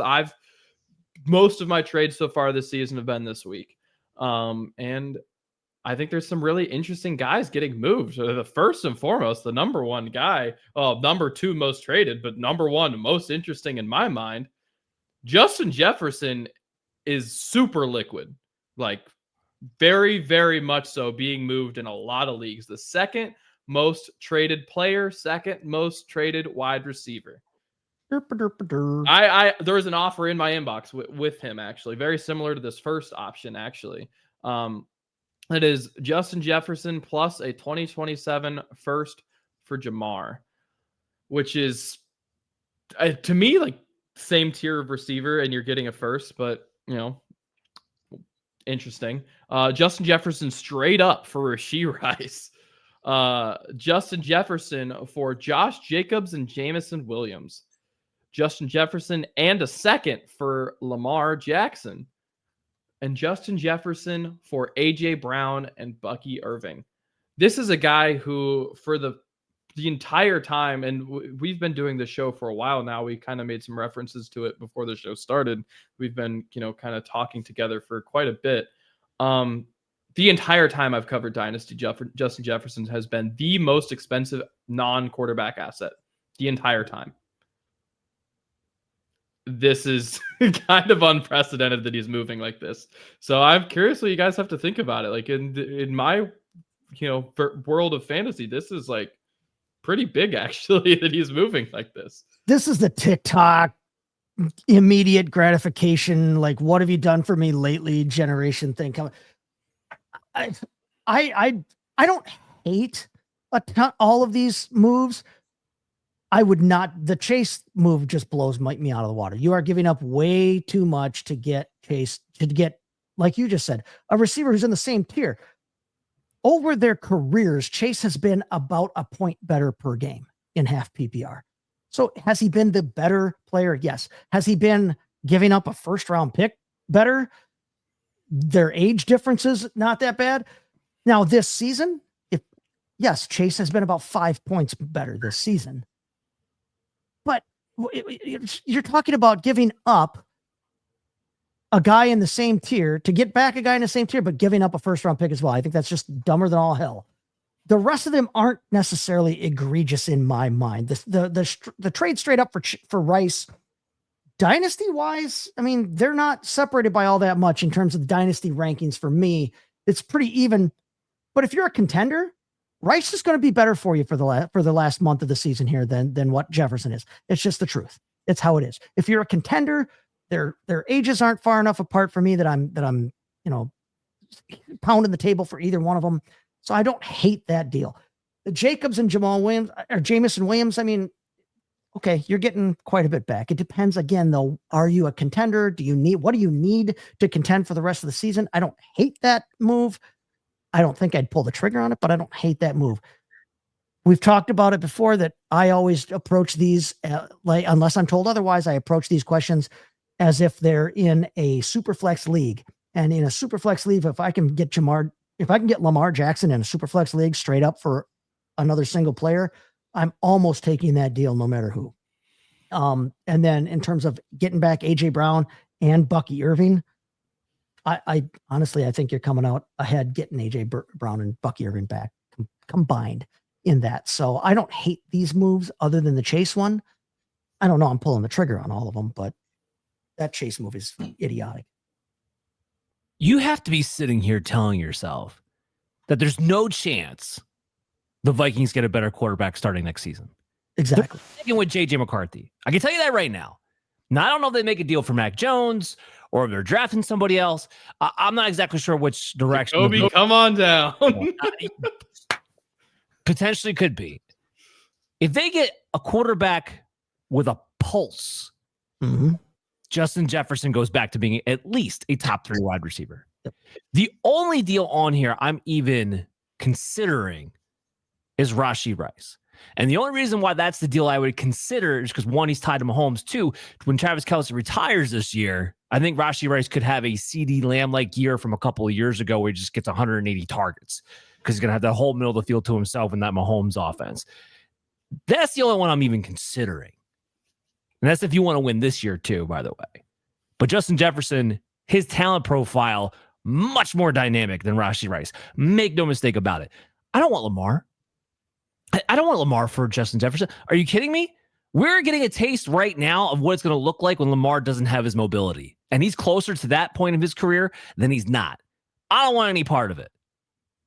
Most of my trades so far this season have been this week. And I think there's some really interesting guys getting moved. The first and foremost, the number 1 guy, number 2 most traded, but number 1 most interesting in my mind, Justin Jefferson is super liquid, like very, very much so, being moved in a lot of leagues. The second most traded player, second most traded wide receiver. There was an offer in my inbox with him, actually, very similar to this first option, actually. It is Justin Jefferson plus a 2027 first for Jamar, which is to me like same tier of receiver, and you're getting a first, but interesting. Justin Jefferson straight up for Rashee Rice. Justin Jefferson for Josh Jacobs and Jamison Williams. Justin Jefferson and a second for Lamar Jackson. And Justin Jefferson for AJ Brown and Bucky Irving. This is a guy who, for the entire time, and we've been doing the show for a while now. We kind of made some references to it before the show started. We've been, kind of talking together for quite a bit. The entire time I've covered Dynasty, Justin Jefferson has been the most expensive non-quarterback asset the entire time. This is kind of unprecedented that he's moving like this. So I'm curious what you guys have to think about it. Like in my, world of fantasy, this is like pretty big actually that he's moving like this. This is the TikTok immediate gratification. Like, what have you done for me lately? Generation thing. I don't hate all of these moves. I would not. The Chase move just blows me out of the water. You are giving up way too much to get Chase, like you just said, a receiver who's in the same tier. Over their careers, Chase has been about a point better per game in half PPR. So has he been the better player? Yes. Has he been giving up a first round pick better? Their age differences, not that bad. Now this season, yes, Chase has been about 5 points better this season. But you're talking about giving up a guy in the same tier to get back a guy in the same tier, but giving up a first round pick as well. I think that's just dumber than all hell. The rest of them aren't necessarily egregious in my mind. The trade straight up for Rice, dynasty wise, I mean, they're not separated by all that much in terms of the dynasty rankings. For me, it's pretty even. But if you're a contender, Rice is going to be better for you for the last month of the season here than what Jefferson is. It's just the truth. It's how it is. If you're a contender, their ages aren't far enough apart for me that I'm pounding the table for either one of them. So I don't hate that deal. The Jacobs and Jamison Williams, I mean, okay, you're getting quite a bit back. It depends again, though. Are you a contender? What do you need to contend for the rest of the season? I don't hate that move. I don't think I'd pull the trigger on it, but I don't hate that move. We've talked about it before that I always approach these, unless I'm told otherwise, I approach these questions as if they're in a super flex league. And in a super flex league, if I can get Lamar Jackson in a super flex league straight up for another single player, I'm almost taking that deal no matter who. And then in terms of getting back AJ Brown and Bucky Irving, I honestly, I think you're coming out ahead getting AJ Brown and Bucky Irving back combined in that. So I don't hate these moves other than the Chase one. I don't know. I'm pulling the trigger on all of them, but that Chase move is idiotic. You have to be sitting here telling yourself that there's no chance the Vikings get a better quarterback starting next season. Exactly. They're with JJ McCarthy. I can tell you that right now. Now, I don't know if they make a deal for Mac Jones or if they're drafting somebody else. I'm not exactly sure which direction. Jacoby, come on down. Potentially could be. If they get a quarterback with a pulse, Justin Jefferson goes back to being at least a top 3 wide receiver. Yep. The only deal on here I'm even considering is Rashee Rice. And the only reason why that's the deal I would consider is because, one, he's tied to Mahomes. 2, when Travis Kelce retires this year, I think Rashee Rice could have a CeeDee Lamb-like year from a couple of years ago where he just gets 180 targets because he's going to have that whole middle of the field to himself in that Mahomes offense. That's the only one I'm even considering. And that's if you want to win this year too, by the way. But Justin Jefferson, his talent profile, much more dynamic than Rashee Rice. Make no mistake about it. I don't want Lamar. I don't want Lamar for Justin Jefferson. Are you kidding me? We're getting a taste right now of what it's going to look like when Lamar doesn't have his mobility. And he's closer to that point of his career than he's not. I don't want any part of it.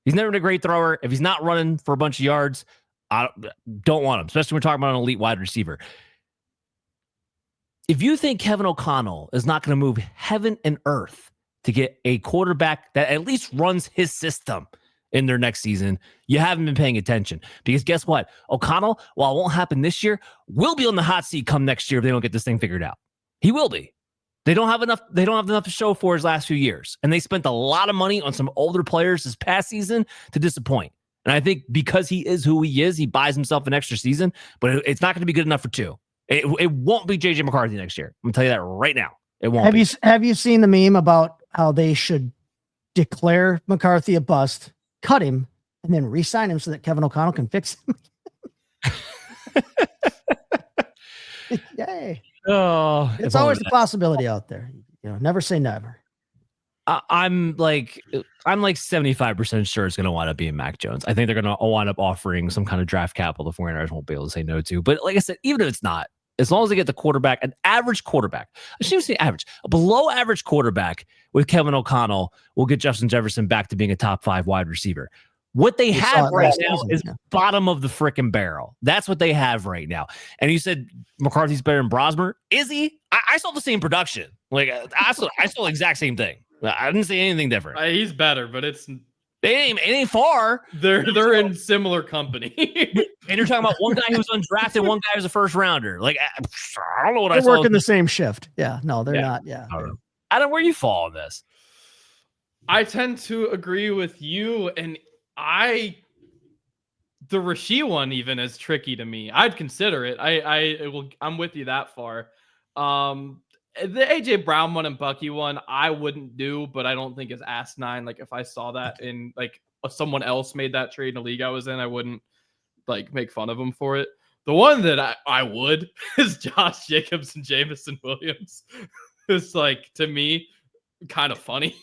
He's never been a great thrower. If he's not running for a bunch of yards, I don't want him, especially when we're talking about an elite wide receiver. If you think Kevin O'Connell is not going to move heaven and earth to get a quarterback that at least runs his system in their next season, you haven't been paying attention. Because guess what? O'Connell, while it won't happen this year, will be on the hot seat come next year if they don't get this thing figured out. He will be. They don't have enough to show for his last few years. And they spent a lot of money on some older players this past season to disappoint. And I think because he is who he is, he buys himself an extra season, but it's not going to be good enough for 2. It won't be JJ McCarthy next year. I'm going to tell you that right now. It won't. Have you seen the meme about how they should declare McCarthy a bust, cut him, and then re-sign him so that Kevin O'Connell can fix him? Yay. Oh, it's always a possibility out there. Never say never. I'm like 75% sure it's going to wind up being Mac Jones. I think they're going to wind up offering some kind of draft capital the 49ers won't be able to say no to. But like I said, even if it's not, as long as they get the quarterback, an average quarterback, I shouldn't say average, a below average quarterback with Kevin O'Connell will get Justin Jefferson back to being a top 5 wide receiver. What they have right now is bottom of the freaking barrel. That's what they have right now. And you said McCarthy's better than Brosmer. Is he? I saw the same production. Like I saw the exact same thing. I didn't say anything different. He's better, but it ain't far. They're in similar company. And you're talking about one guy who was undrafted, one guy who's a first rounder. Like I don't know what they're I saw. working the same shift. Yeah, no, they're not. Yeah, I don't know. I don't know where you fall on this. I tend to agree with you, and the Rasheed one even is tricky to me. I'd consider it. I'm with you that far. The AJ Brown one and Bucky one, I wouldn't do, but I don't think is asinine. Like if I saw that in like someone else made that trade in a league I was in, I wouldn't like make fun of him for it. The one that I would is Josh Jacobs and Jameson Williams. It's like, to me, kind of funny.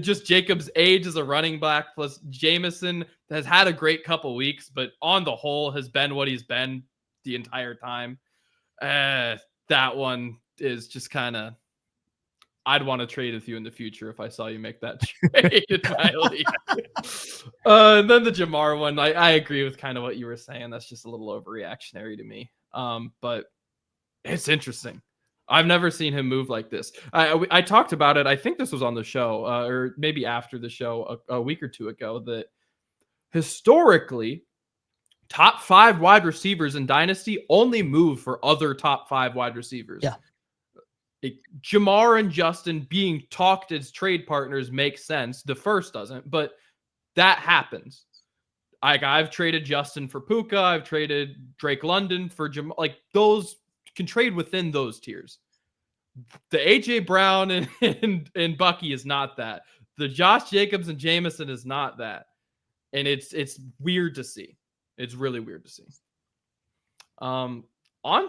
Just Jacobs' age as a running back plus Jameson has had a great couple weeks, but on the whole has been what he's been the entire time. That one is just kind of, I'd want to trade with you in the future if I saw you make that trade in my league. And then the Jamar one, I agree with kind of what you were saying. That's just a little overreactionary to me. But it's interesting. I've never seen him move like this. I talked about it. I think this was on the show, or maybe after the show a week or two ago, that historically, top 5 wide receivers in Dynasty only move for other top 5 wide receivers. Yeah. Jamar and Justin being talked as trade partners makes sense. The first doesn't, but that happens. I've traded Justin for Puka. I've traded Drake London for Jamar. Like those can trade within those tiers. The AJ Brown and Bucky is not that. The Josh Jacobs and Jameson is not that. And it's weird to see. It's really weird to see. On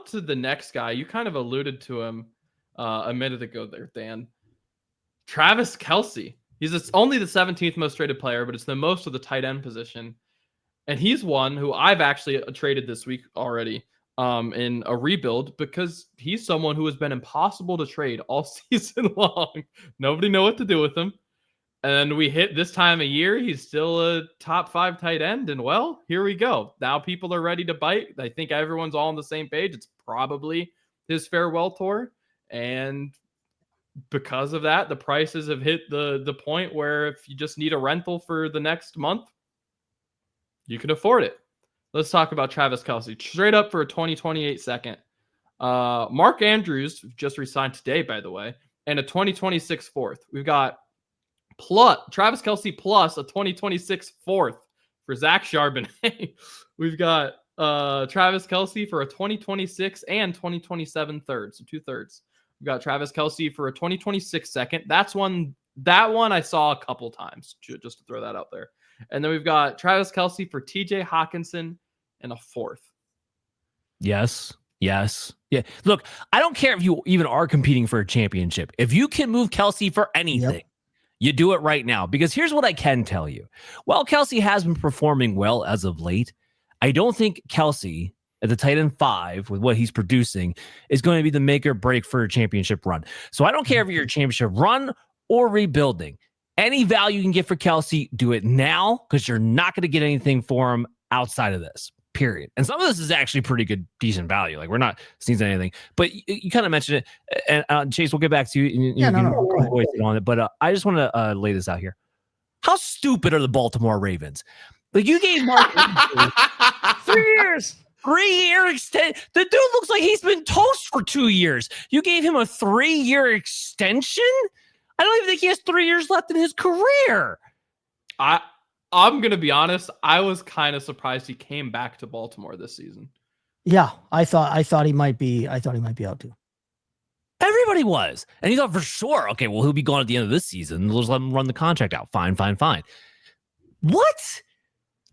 to the next guy. You kind of alluded to him a minute ago there, Dan. Travis Kelce. He's only the 17th most traded player, but it's the most of the tight end position. And he's one who I've actually traded this week already in a rebuild because he's someone who has been impossible to trade all season long. Nobody know what to do with him. And we hit this time of year, he's still a top 5 tight end. And well, here we go. Now people are ready to bite. I think everyone's all on the same page. It's probably his farewell tour. And because of that, the prices have hit the point where if you just need a rental for the next month, you can afford it. Let's talk about Travis Kelce. Straight up for a 2028 second. Mark Andrews just resigned today, by the way, and a 2026 fourth. We've got Travis Kelce plus a 2026 fourth for Zach Charbonnet. We've got Travis Kelce for a 2026 and 2027 third, so 2 thirds. We've got Travis Kelce for a 2026 second. That one I saw a couple times, just to throw that out there. And then we've got Travis Kelce for TJ Hawkinson and a fourth. Yes. Yeah. Look, I don't care if you even are competing for a championship. If you can move Kelce for anything, you do it right now. Because here's what I can tell you. While Kelce has been performing well as of late, I don't think Kelce at the tight end 5 with what he's producing is going to be the make or break for a championship run. So I don't care if you're a championship run or rebuilding. Any value you can get for Kelce, do it now because you're not going to get anything for him outside of this. period. And some of this is actually pretty good, decent value. Like we're not sneezing anything, but you kind of mentioned it. And Chase, we'll get back to you. Voice on it. But I just want to lay this out here. How stupid are the Baltimore Ravens? Like you gave Mark 3 years. 3-year extension. The dude looks like he's been toast for 2 years. You gave him a 3-year extension? I don't even think he has 3 years left in his career. I'm going to be honest. I was kind of surprised he came back to Baltimore this season. Yeah, I thought he might be out too. Everybody was. And he thought for sure, okay, well, he'll be gone at the end of this season. Let's let him run the contract out. Fine. What?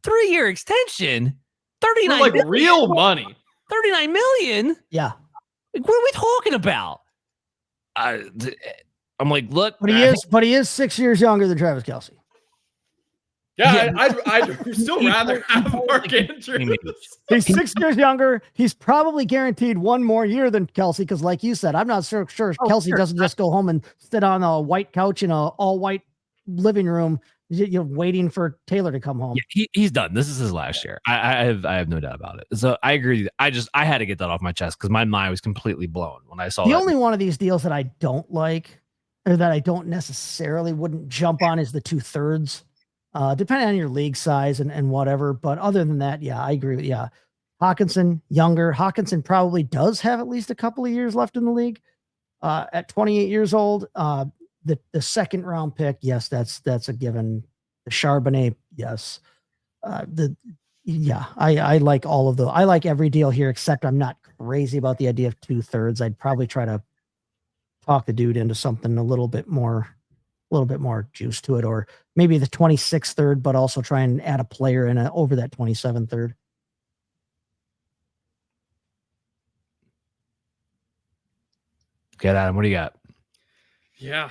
3-year extension? 39 like million? Real money. 39 million? Yeah. Like, what are we talking about? I'm like, look. But he is 6 years younger than Travis Kelce. Yeah, I'd still rather have Mark Andrews. He's 6 years younger. He's probably guaranteed 1 more year than Kelce because, like you said, I'm not sure Kelce doesn't just go home and sit on a white couch in a all-white living room, waiting for Taylor to come home. Yeah, he's done. This is his last year. I have no doubt about it. So I agree. I had to get that off my chest because my mind was completely blown when I saw the only one of these deals that I don't like or that I don't necessarily wouldn't jump on is the 2/3. Depending on your league size and whatever. But other than that, yeah, I agree. Yeah. Hawkinson, younger. Hawkinson probably does have at least a couple of years left in the league. At 28 years old, the second round pick, yes, that's a given. The Charbonnet, yes. I like all of the. I like every deal here, except I'm not crazy about the idea of 2/3. I'd probably try to talk the dude into something a little bit more juice to it, or maybe the 26th third, but also try and add a player in over that 27th third. Get Adam. What do you got? Yeah.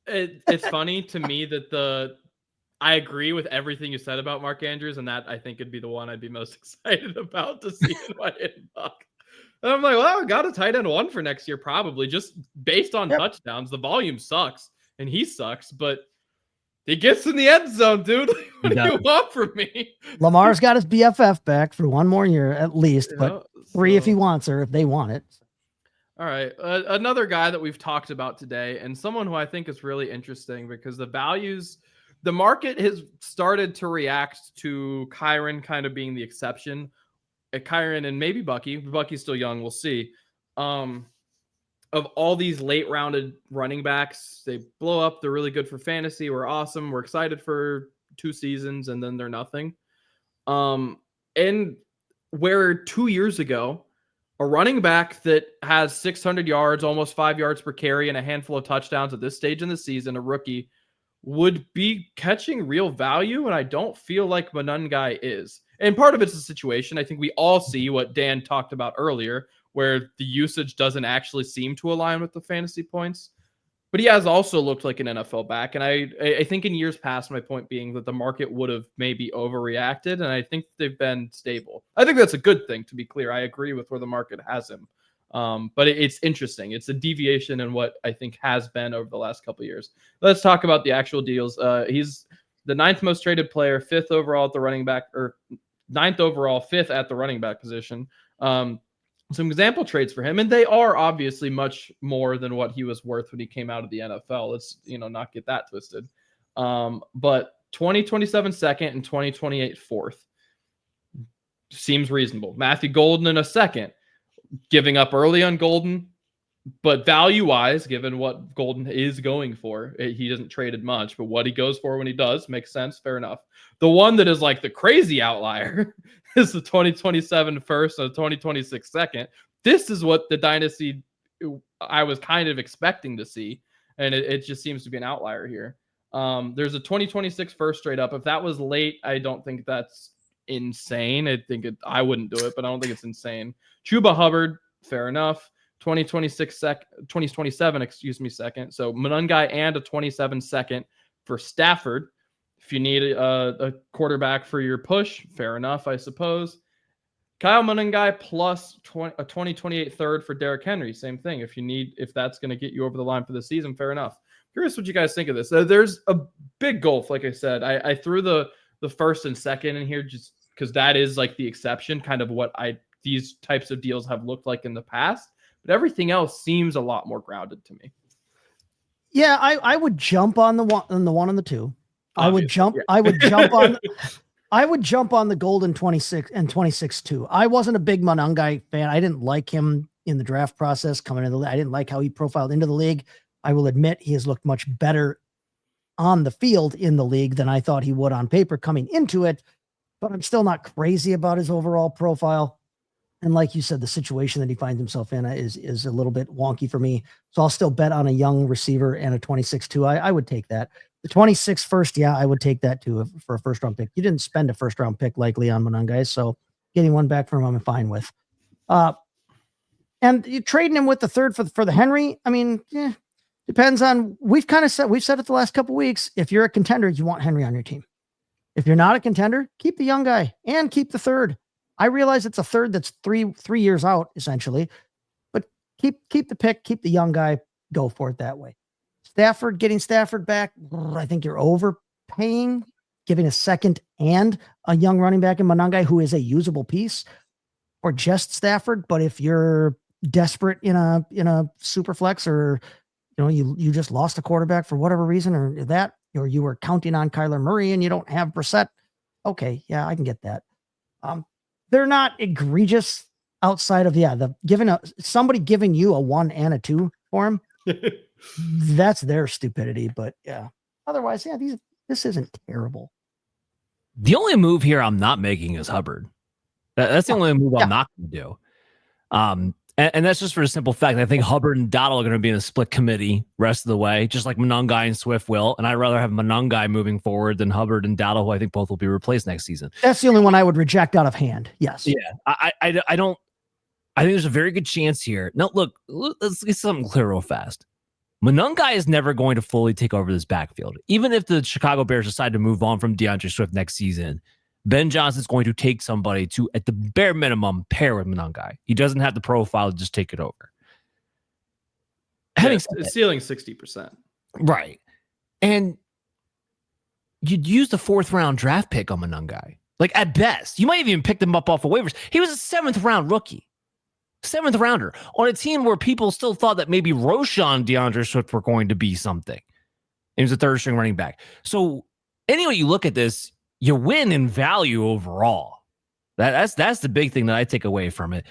It's funny to me that I agree with everything you said about Mark Andrews, and that I think would be the one I'd be most excited about to see in my inbox. And I'm like, well, I got a tight end 1 for next year, probably just based on touchdowns. The volume sucks and he sucks, but he gets in the end zone, dude. What do you want from me? Lamar's got his BFF back for 1 more year at least, but 3 if he wants her, if they want it. All right. Another guy that we've talked about today, and someone who I think is really interesting because the market has started to react to Kyren kind of being the exception. Kyren and maybe Bucky. Bucky's still young. We'll see. Of all these late rounded running backs, they blow up. They're really good for fantasy. We're awesome. We're excited for 2 seasons, and then they're nothing. And where 2 years ago, a running back that has 600 yards, almost 5 yards per carry, and a handful of touchdowns at this stage in the season, a rookie, would be catching real value, and I don't feel like Monangai is. And part of it's the situation. I think we all see what Dan talked about earlier, where the usage doesn't actually seem to align with the fantasy points. But he has also looked like an NFL back. And I think in years past, my point being that the market would have maybe overreacted. And I think they've been stable. I think that's a good thing, to be clear. I agree with where the market has him. But it's interesting. It's a deviation in what I think has been over the last couple of years. Let's talk about the actual deals. He's the 9th most traded player, 5th overall at the running back, or 9th overall, 5th at the running back position. Some example trades for him, and they are obviously much more than what he was worth when he came out of the NFL. Let's not get that twisted. But 2027 second and 2028 fourth seems reasonable. Matthew Golden in a second, giving up early on Golden, but value-wise, given what Golden is going for, he hasn't traded much, but what he goes for when he does makes sense. Fair enough. The one that is like the crazy outlier is the 2027 first and the 2026 second. This is what the Dynasty I was kind of expecting to see, and it just seems to be an outlier here. There's a 2026 first straight up. If that was late, I don't think that's insane. I wouldn't do it, but I don't think it's insane. Chuba Hubbard, fair enough. 2027, second. So Monangai and a 27 second for Stafford. If you need a quarterback for your push, fair enough, I suppose. Kyle Monangai plus a 2028 third for Derrick Henry. Same thing. If that's going to get you over the line for the season, fair enough. Curious what you guys think of this. There's a big gulf, like I said. I threw the first and second in here just because that is like the exception, kind of what these types of deals have looked like in the past. But everything else seems a lot more grounded to me. Yeah, I would jump on the one and the two. I would jump on the golden 26 and 26 too. I wasn't a big Monangai fan. I didn't like him in the draft process coming into the league. I didn't like how he profiled into the league. I will admit he has looked much better on the field in the league than I thought he would on paper coming into it, but I'm still not crazy about his overall profile. And like you said, the situation that he finds himself in is a little bit wonky for me. So I'll still bet on a young receiver and a 26-2. I would take that. The 26 first, yeah, I would take that too for a first round pick. You didn't spend a first round pick likely on Monangai, so getting one back from him I'm fine with. And you trading him with the third for the Henry. I mean, depends on. We've said it the last couple of weeks. If you're a contender, you want Henry on your team. If you're not a contender, keep the young guy and keep the third. I realize it's a third that's three years out essentially, but keep the pick, keep the young guy, go for it that way. Getting Stafford back, I think you're overpaying, giving a second and a young running back in Monangai who is a usable piece, or just Stafford. But if you're desperate in a super flex, or you just lost a quarterback for whatever reason, or you were counting on Kyler Murray and you don't have Brissett, okay, yeah, I can get that. They're not egregious outside of somebody giving you a 1 and a 2 for him. That's their stupidity, but yeah. Otherwise, yeah, this isn't terrible. The only move here I'm not making is Hubbard. That's the only move I'm not going to do. And that's just for a simple fact. I think Hubbard and Dottle are going to be in a split committee rest of the way, just like Monangai and Swift will. And I'd rather have Monangai moving forward than Hubbard and Dottle, who I think both will be replaced next season. That's the only one I would reject out of hand. Yes. Yeah. I think there's a very good chance here. Now, look, let's get something clear real fast. Monangai is never going to fully take over this backfield. Even if the Chicago Bears decide to move on from DeAndre Swift next season, Ben Johnson's going to take somebody to, at the bare minimum, pair with Monangai. He doesn't have the profile to just take it over. Having ceiling 60%. Right. And you'd use the 4th round draft pick on Monangai. Like at best. You might even pick them up off of waivers. He was a 7th round rookie. 7th rounder on a team where people still thought that maybe Roschon DeAndre Swift were going to be something. He was a 3rd string running back. So anyway, you look at this, you win in value overall. That's the big thing that I take away from it.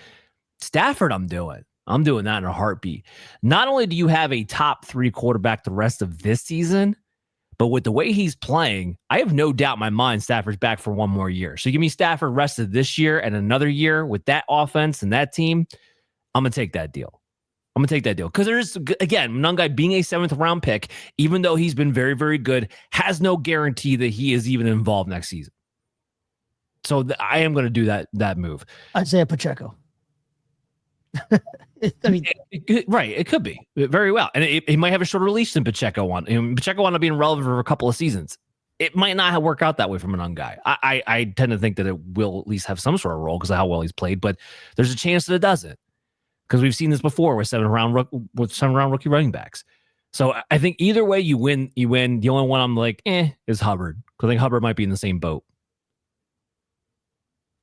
Stafford, I'm doing that in a heartbeat. Not only do you have a top 3 quarterback the rest of this season, but with the way he's playing, I have no doubt in my mind Stafford's back for one more year. So give me Stafford rest of this year and another year with that offense and that team. I'm going to take that deal. Because there's, again, Monangai being a 7th round pick, even though he's been very, very good, has no guarantee that he is even involved next season. So I am going to do that move. Isaiah Pacheco. I mean, it could be very well. And he might have a shorter leash than Pacheco won. Pacheco wound up being relevant for a couple of seasons. It might not work out that way for Monangai. I tend to think that it will at least have some sort of role because of how well he's played, but there's a chance that it doesn't. Because we've seen this before with 7th round rookie running backs. So I think either way you win. The only one I'm like, is Hubbard. Because I think Hubbard might be in the same boat.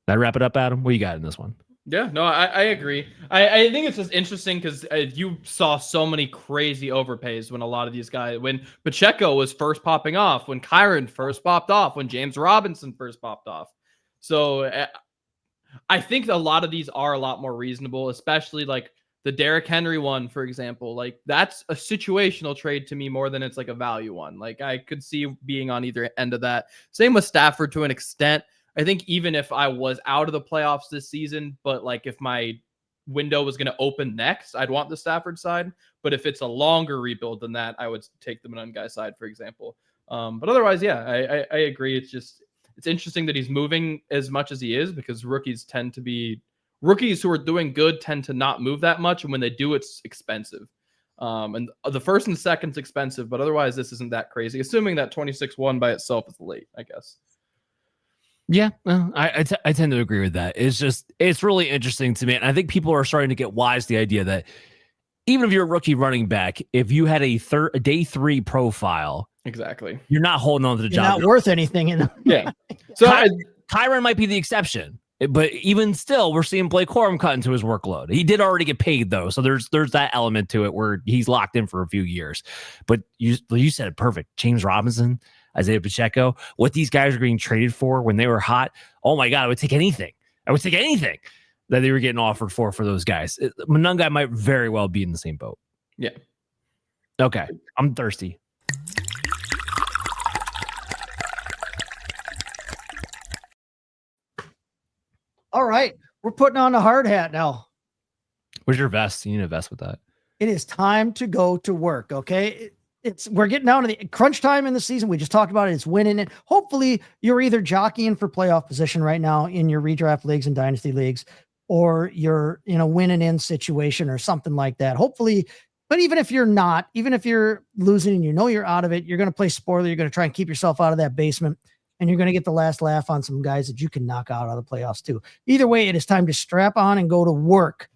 Did I wrap it up, Adam? What you got in this one? Yeah, no, I agree. I think it's just interesting because you saw so many crazy overpays when a lot of these guys, when Pacheco was first popping off, when Kyron first popped off, when James Robinson first popped off. So I think a lot of these are a lot more reasonable, especially like the Derrick Henry one, for example. Like that's a situational trade to me more than it's like a value one. Like I could see being on either end of that. Same with Stafford to an extent. I think even if I was out of the playoffs this season, but like if my window was going to open next, I'd want the Stafford side. But if it's a longer rebuild than that, I would take the Monangai side, for example. But otherwise, yeah, I agree. It's interesting that he's moving as much as he is because rookies who are doing good tend to not move that much. And when they do, it's expensive. And the 1st and 2nd's expensive, but otherwise this isn't that crazy. Assuming that 26-1 by itself is late, I guess. Yeah, well, I tend to agree with that. It's really interesting to me. And I think people are starting to get wise to the idea that even if you're a rookie running back, if you had a day 3 profile, exactly, you're not holding on to the job. You're not worth anything. Yeah. So Kyren might be the exception. But even still, we're seeing Blake Corum cut into his workload. He did already get paid, though. So there's that element to it where he's locked in for a few years. But you said it perfect. James Robinson, Isaiah Pacheco, what these guys are getting traded for when they were hot. Oh, my God, I would take anything. I would take anything that they were getting offered for those guys. Monangai might very well be in the same boat. Yeah. Okay. I'm thirsty. All right. We're putting on the hard hat now. Where's your vest? You need a vest with that. It is time to go to work. Okay. We're getting down to the crunch time in the season. We just talked about it. It's winning it. Hopefully you're either jockeying for playoff position right now in your redraft leagues and dynasty leagues, or you're in a winning in situation or something like that. Hopefully, but even if you're not, even if you're losing and you know you're out of it, you're going to play spoiler. You're going to try and keep yourself out of that basement, and you're going to get the last laugh on some guys that you can knock out of the playoffs too. Either way, it is time to strap on and go to work.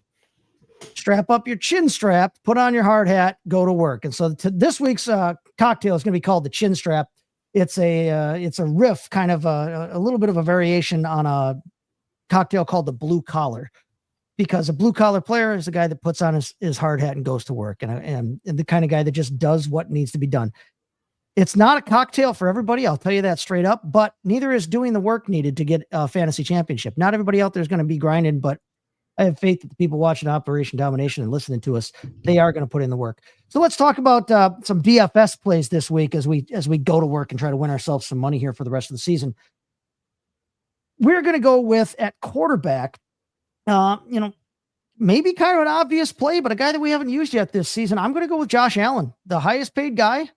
Strap up your chin strap, put on your hard hat, go to work. And so this week's cocktail is going to be called the chin strap. It's a riff, kind of a little bit of a variation on a cocktail called the blue collar, because a blue collar player is a guy that puts on his hard hat and goes to work, and the kind of guy that just does what needs to be done. It's not a cocktail for everybody. I'll tell you that straight up, but neither is doing the work needed to get a fantasy championship. Not everybody out there is going to be grinding, but I have faith that the people watching Operation Domination and listening to us, they are going to put in the work. So let's talk about some DFS plays this week as we go to work and try to win ourselves some money here for the rest of the season. We're going to go with at quarterback, maybe kind of an obvious play, but a guy that we haven't used yet this season. I'm going to go with Josh Allen, the highest paid guy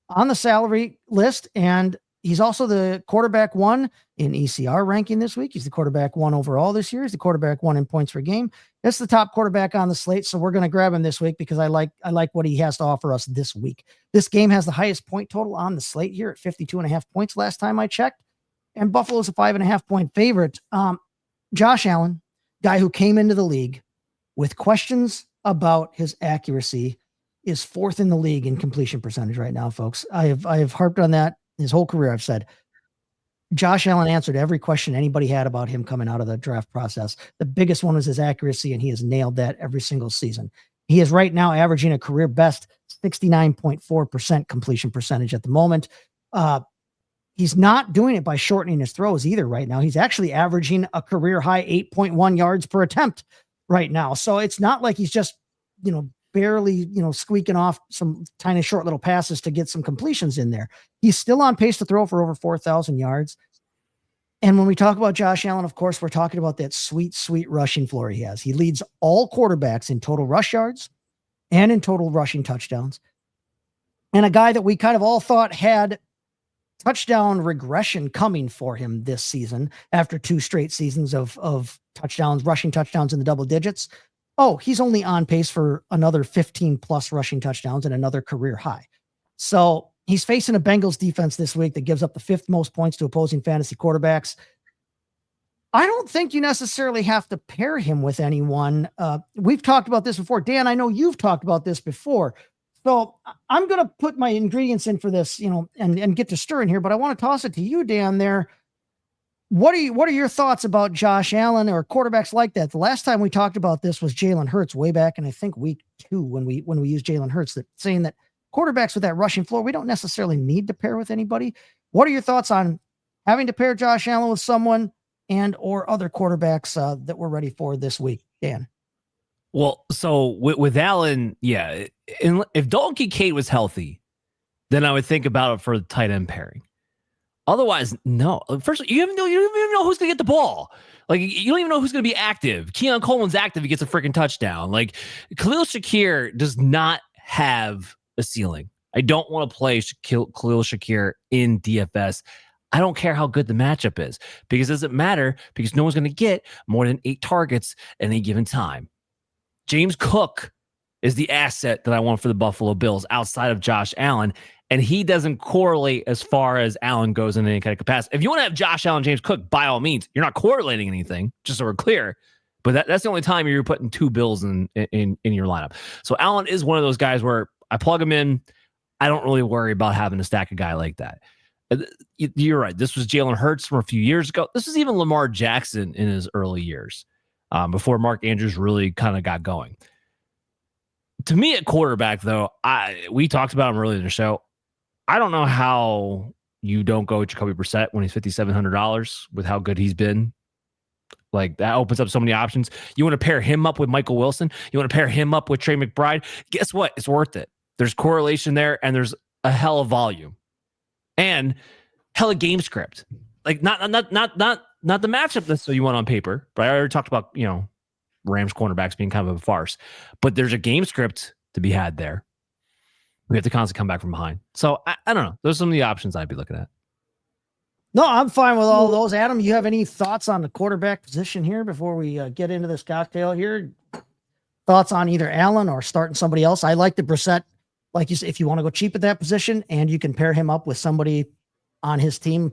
on the salary list, and he's also the quarterback one in ECR ranking this week. He's the quarterback one overall this year. He's the quarterback one in points per game. That's the top quarterback on the slate. So we're going to grab him this week because I like what he has to offer us this week. This game has the highest point total on the slate here at 52.5 points last time I checked. And Buffalo's a 5.5 point favorite. Josh Allen, guy who came into the league with questions about his accuracy, is fourth in the league in completion percentage right now, folks. I have harped on that his whole career. I've said Josh Allen answered every question anybody had about him coming out of the draft process. The biggest one was his accuracy, and he has nailed that every single season. He is right now averaging a career best 69.4% completion percentage at the moment. He's not doing it by shortening his throws either right now. He's actually averaging a career high 8.1 yards per attempt right now. So it's not like he's just, barely, squeaking off some tiny short little passes to get some completions in there. He's still on pace to throw for over 4,000 yards. And when we talk about Josh Allen, of course, we're talking about that sweet, sweet rushing floor he has. He leads all quarterbacks in total rush yards and in total rushing touchdowns. And a guy that we kind of all thought had touchdown regression coming for him this season after 2 straight seasons of touchdowns, rushing touchdowns in the double digits. Oh, he's only on pace for another 15 plus rushing touchdowns and another career high. So he's facing a Bengals defense this week that gives up the 5th most points to opposing fantasy quarterbacks. I don't think you necessarily have to pair him with anyone. We've talked about this before. Dan, I know you've talked about this before. So I'm going to put my ingredients in for this, and get to stirring here, but I want to toss it to you, Dan, there. What are your thoughts about Josh Allen or quarterbacks like that? The last time we talked about this was Jalen Hurts way back in, I think, week 2 when we used Jalen Hurts, that saying that quarterbacks with that rushing floor, we don't necessarily need to pair with anybody. What are your thoughts on having to pair Josh Allen with someone and or other quarterbacks that we're ready for this week, Dan? Well, so with Allen, yeah, if Dalton Kincaid was healthy, then I would think about it for the tight end pairing. Otherwise, no. First, you don't even know who's going to get the ball. Like, you don't even know who's going to be active. Keon Coleman's active. He gets a freaking touchdown. Like, Khalil Shakir does not have a ceiling. I don't want to play Khalil Shakir in DFS. I don't care how good the matchup is, because it doesn't matter, because no one's going to get more than 8 targets at any given time. James Cook is the asset that I want for the Buffalo Bills outside of Josh Allen. And he doesn't correlate as far as Allen goes in any kind of capacity. If you want to have Josh Allen, James Cook, by all means, you're not correlating anything, just so we're clear. But that's the only time you're putting 2 Bills in your lineup. So Allen is one of those guys where I plug him in. I don't really worry about having to stack a guy like that. You're right. This was Jalen Hurts from a few years ago. This was even Lamar Jackson in his early years, before Mark Andrews really kind of got going. To me, at quarterback, though, we talked about him earlier in the show. I don't know how you don't go with Jacoby Brissett when he's $5,700 with how good he's been. Like, that opens up so many options. You want to pair him up with Michael Wilson? You want to pair him up with Trey McBride? Guess what? It's worth it. There's correlation there, and there's a hell of volume. And hella game script, like not the matchup that so you want on paper. But I already talked about Rams cornerbacks being kind of a farce, but there's a game script to be had there. We have to constantly come back from behind. So I don't know. Those are some of the options I'd be looking at. No, I'm fine with all those. Adam, you have any thoughts on the quarterback position here before we get into this cocktail here? Thoughts on either Allen or starting somebody else? I like the Brissett. Like you said, if you want to go cheap at that position and you can pair him up with somebody on his team,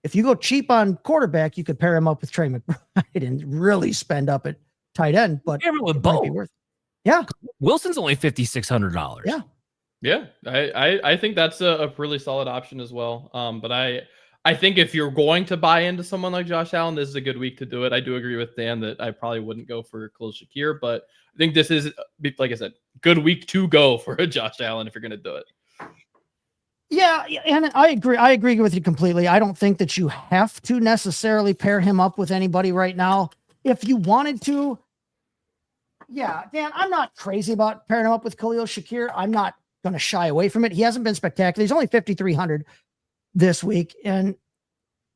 if you go cheap on quarterback, you could pair him up with Trey McBride and really spend up at tight end. But with both. Yeah. Wilson's only $5,600. Yeah. Yeah. I think that's a really solid option as well. But I think if you're going to buy into someone like Josh Allen, this is a good week to do it. I do agree with Dan that I probably wouldn't go for Khalil Shakir, but I think this is, like I said, good week to go for a Josh Allen if you're going to do it. Yeah, and I agree with you completely. I don't think that you have to necessarily pair him up with anybody right now. If you wanted to, yeah, Dan, I'm not crazy about pairing him up with Khalil Shakir. I'm not going to shy away from it. He hasn't been spectacular. He's only 5,300 this week, and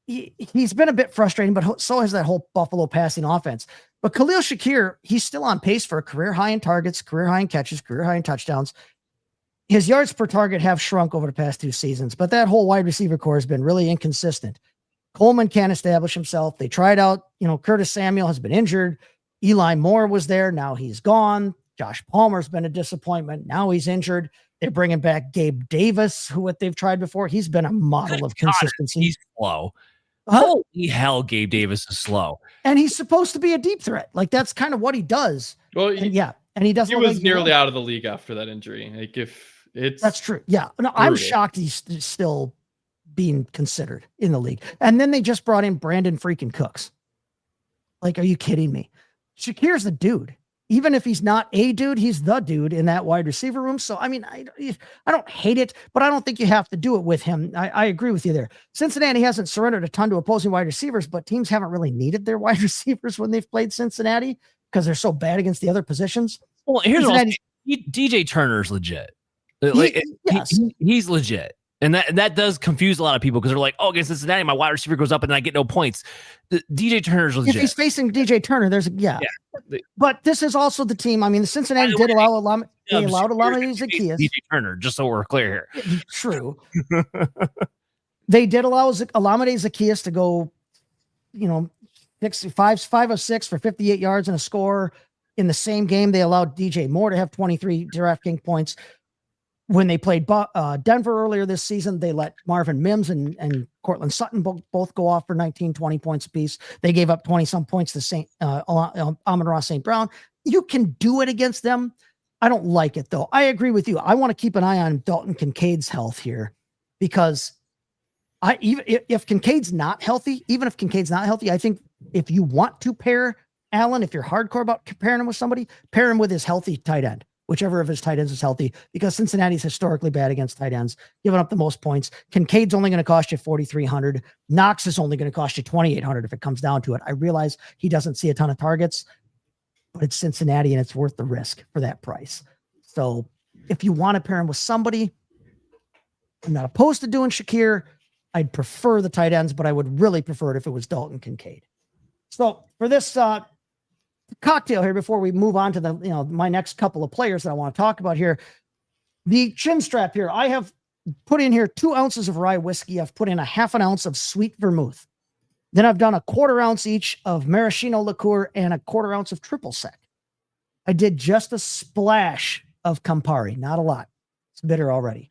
he's been a bit frustrating, but so has that whole Buffalo passing offense. But Khalil Shakir, he's still on pace for a career high in targets, career high in catches, career high in touchdowns. His yards per target have shrunk over the past 2 seasons, but that whole wide receiver core has been really inconsistent. Coleman can't establish himself. They tried out, Curtis Samuel has been injured. Eli Moore was there. Now he's gone. Josh Palmer's been a disappointment. Now he's injured. They're bringing back Gabe Davis, who what they've tried before. He's been a model of consistency. He's slow. Holy hell, Gabe Davis is slow. And he's supposed to be a deep threat. Like, that's kind of what he does. Well, and he doesn't. He was nearly out of the league after that injury. Like, if it's that's true. Yeah. No, I'm shocked he's still being considered in the league. And then they just brought in Brandon freaking Cooks. Like, are you kidding me? Shakir's the dude. Even if he's not a dude, he's the dude in that wide receiver room. So, I mean, I don't hate it, but I don't think you have to do it with him. I agree with you there. Cincinnati hasn't surrendered a ton to opposing wide receivers, but teams haven't really needed their wide receivers when they've played Cincinnati because they're so bad against the other positions. Well, here's what DJ Turner's legit. He's legit. And that does confuse a lot of people because they're like, oh, against Cincinnati, my wide receiver goes up and I get no points. DJ Turner's legit. If he's facing DJ Turner, But this is also the team. I mean, the Cincinnati did allow Alomide Zaccheaus. DJ Turner, just so we're clear here. True. They did allow Alomide Zaccheaus to go, 5-of-6 for 58 yards and a score. In the same game, they allowed DJ Moore to have 23 DraftKings points. When they played Denver earlier this season, they let Marvin Mims and Cortland Sutton both go off for 19, 20 points apiece. They gave up 20-some points to Amon-Ra St. Brown. You can do it against them. I don't like it, though. I agree with you. I want to keep an eye on Dalton Kincaid's health here because if Kincaid's not healthy, I think if you want to pair Allen, if you're hardcore about pairing him with somebody, pair him with his healthy tight end. Whichever of his tight ends is healthy, because Cincinnati's historically bad against tight ends, giving up the most points. Kincaid's only going to cost you $4,300. Knox is only going to cost you $2,800 if it comes down to it. I realize he doesn't see a ton of targets, but it's Cincinnati and it's worth the risk for that price. So if you want to pair him with somebody, I'm not opposed to doing Shakir. I'd prefer the tight ends, but I would really prefer it if it was Dalton Kincaid. So for this cocktail here, before we move on to the my next couple of players that I want to talk about here, the chin strap here, I have put in here 2 ounces of rye whiskey. I've put in a half an ounce of sweet vermouth. Then I've done a 1/4 ounce each of maraschino liqueur and a 1/4 ounce of triple sec. I did just a splash of Campari, not a lot. It's bitter already.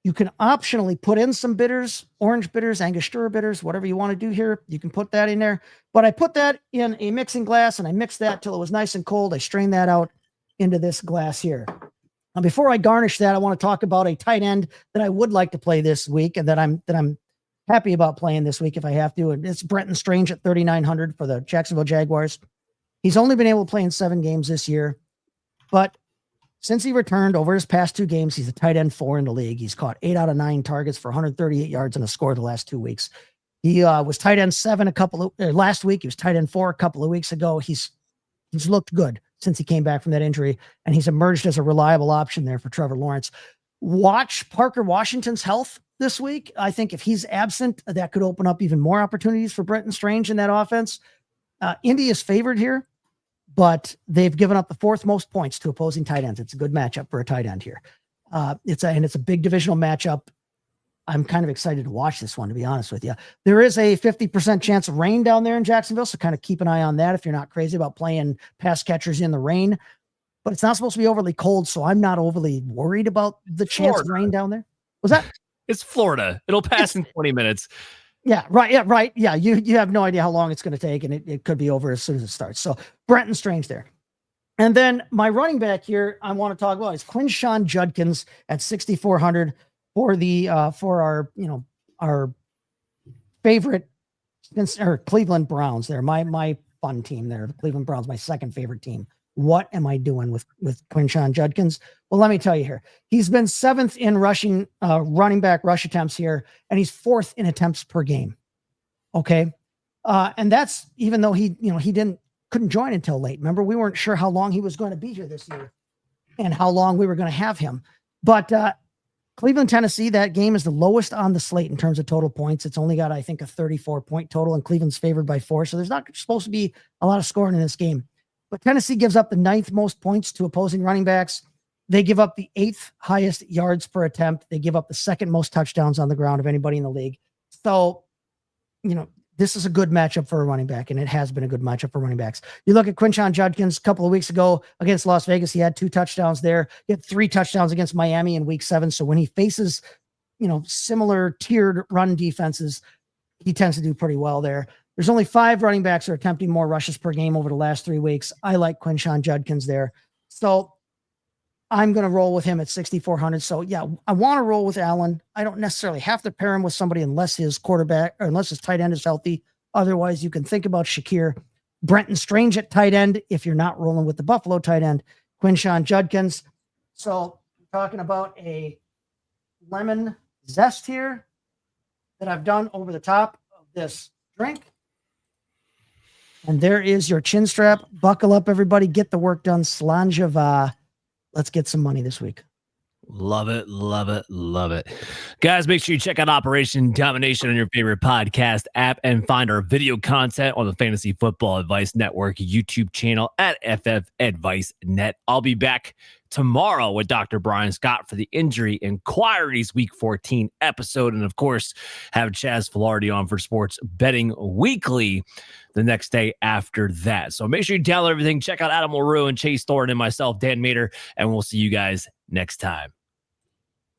You can optionally put in some bitters, orange bitters, Angostura bitters, whatever you want to do here. You can put that in there. But I put that in a mixing glass and I mixed that till it was nice and cold. I strained that out into this glass here. Now, before I garnish that, I want to talk about a tight end that I would like to play this week and that I'm happy about playing this week if I have to. And it's Brenton Strange at 3,900 for the Jacksonville Jaguars. He's only been able to play in 7 games this year, but since he returned over his past 2 games, he's a tight end 4 in the league. He's caught 8 out of 9 targets for 138 yards and a score the last 2 weeks. He was tight end 7 last week. He was tight end 4 a couple of weeks ago. He's looked good since he came back from that injury, and he's emerged as a reliable option there for Trevor Lawrence. Watch Parker Washington's health this week. I think if he's absent, that could open up even more opportunities for Brenton Strange in that offense. Indy is favored here, but they've given up the 4th most points to opposing tight ends. It's a good matchup for a tight end here. It's a big divisional matchup. I'm kind of excited to watch this one, to be honest with you. There is a 50% chance of rain down there in Jacksonville, so kind of keep an eye on that if you're not crazy about playing pass catchers in the rain. But it's not supposed to be overly cold, so I'm not overly worried about the chance of rain down there. Was that? It's Florida. It'll pass in 20 minutes. Yeah, right. Yeah, right. Yeah, you have no idea how long it's going to take, and it could be over as soon as it starts. So Brenton Strange there. And then my running back here I want to talk about is Quinshon Judkins at 6,400 for the for our favorite Cleveland Browns there. My fun team there. The Cleveland Browns, my second favorite team. What am I doing with Quinshon Judkins? Well, let me tell you here. He's been 7th in rushing running back rush attempts here, and he's 4th in attempts per game. Okay. And that's even though he couldn't join until late. Remember, we weren't sure how long he was going to be here this year and how long we were going to have him. But Cleveland, Tennessee, that game is the lowest on the slate in terms of total points. It's only got, I think, a 34-point total, and Cleveland's favored by 4. So there's not supposed to be a lot of scoring in this game. But Tennessee gives up the 9th most points to opposing running backs. They give up the 8th highest yards per attempt. They give up the 2nd most touchdowns on the ground of anybody in the league. So, this is a good matchup for a running back, and it has been a good matchup for running backs. You look at Quinshon Judkins a couple of weeks ago against Las Vegas. He had 2 touchdowns there. He had 3 touchdowns against Miami in week 7. So when he faces, similar tiered run defenses, he tends to do pretty well there. There's only 5 running backs that are attempting more rushes per game over the last 3 weeks. I like Quinshon Judkins there. So I'm going to roll with him at 6,400. So yeah, I want to roll with Allen. I don't necessarily have to pair him with somebody unless his quarterback or unless his tight end is healthy. Otherwise, you can think about Shakir. Brenton Strange at tight end if you're not rolling with the Buffalo tight end. Quinshon Judkins. So we're talking about a lemon zest here that I've done over the top of this drink. And there is your chin strap. Buckle up, everybody. Get the work done. Slanjava. Let's get some money this week. Love it, love it, love it. Guys, make sure you check out Operation Domination on your favorite podcast app and find our video content on the Fantasy Football Advice Network YouTube channel at FF Advice Net. I'll be back tomorrow with Dr. Brian Scott for the Injury Inquiries Week 14 episode. And of course, have Chaz Filardi on for Sports Betting Weekly the next day after that. So make sure you download everything. Check out Adam LaRue and Chase Thornton and myself, Dan Mater, and we'll see you guys next time.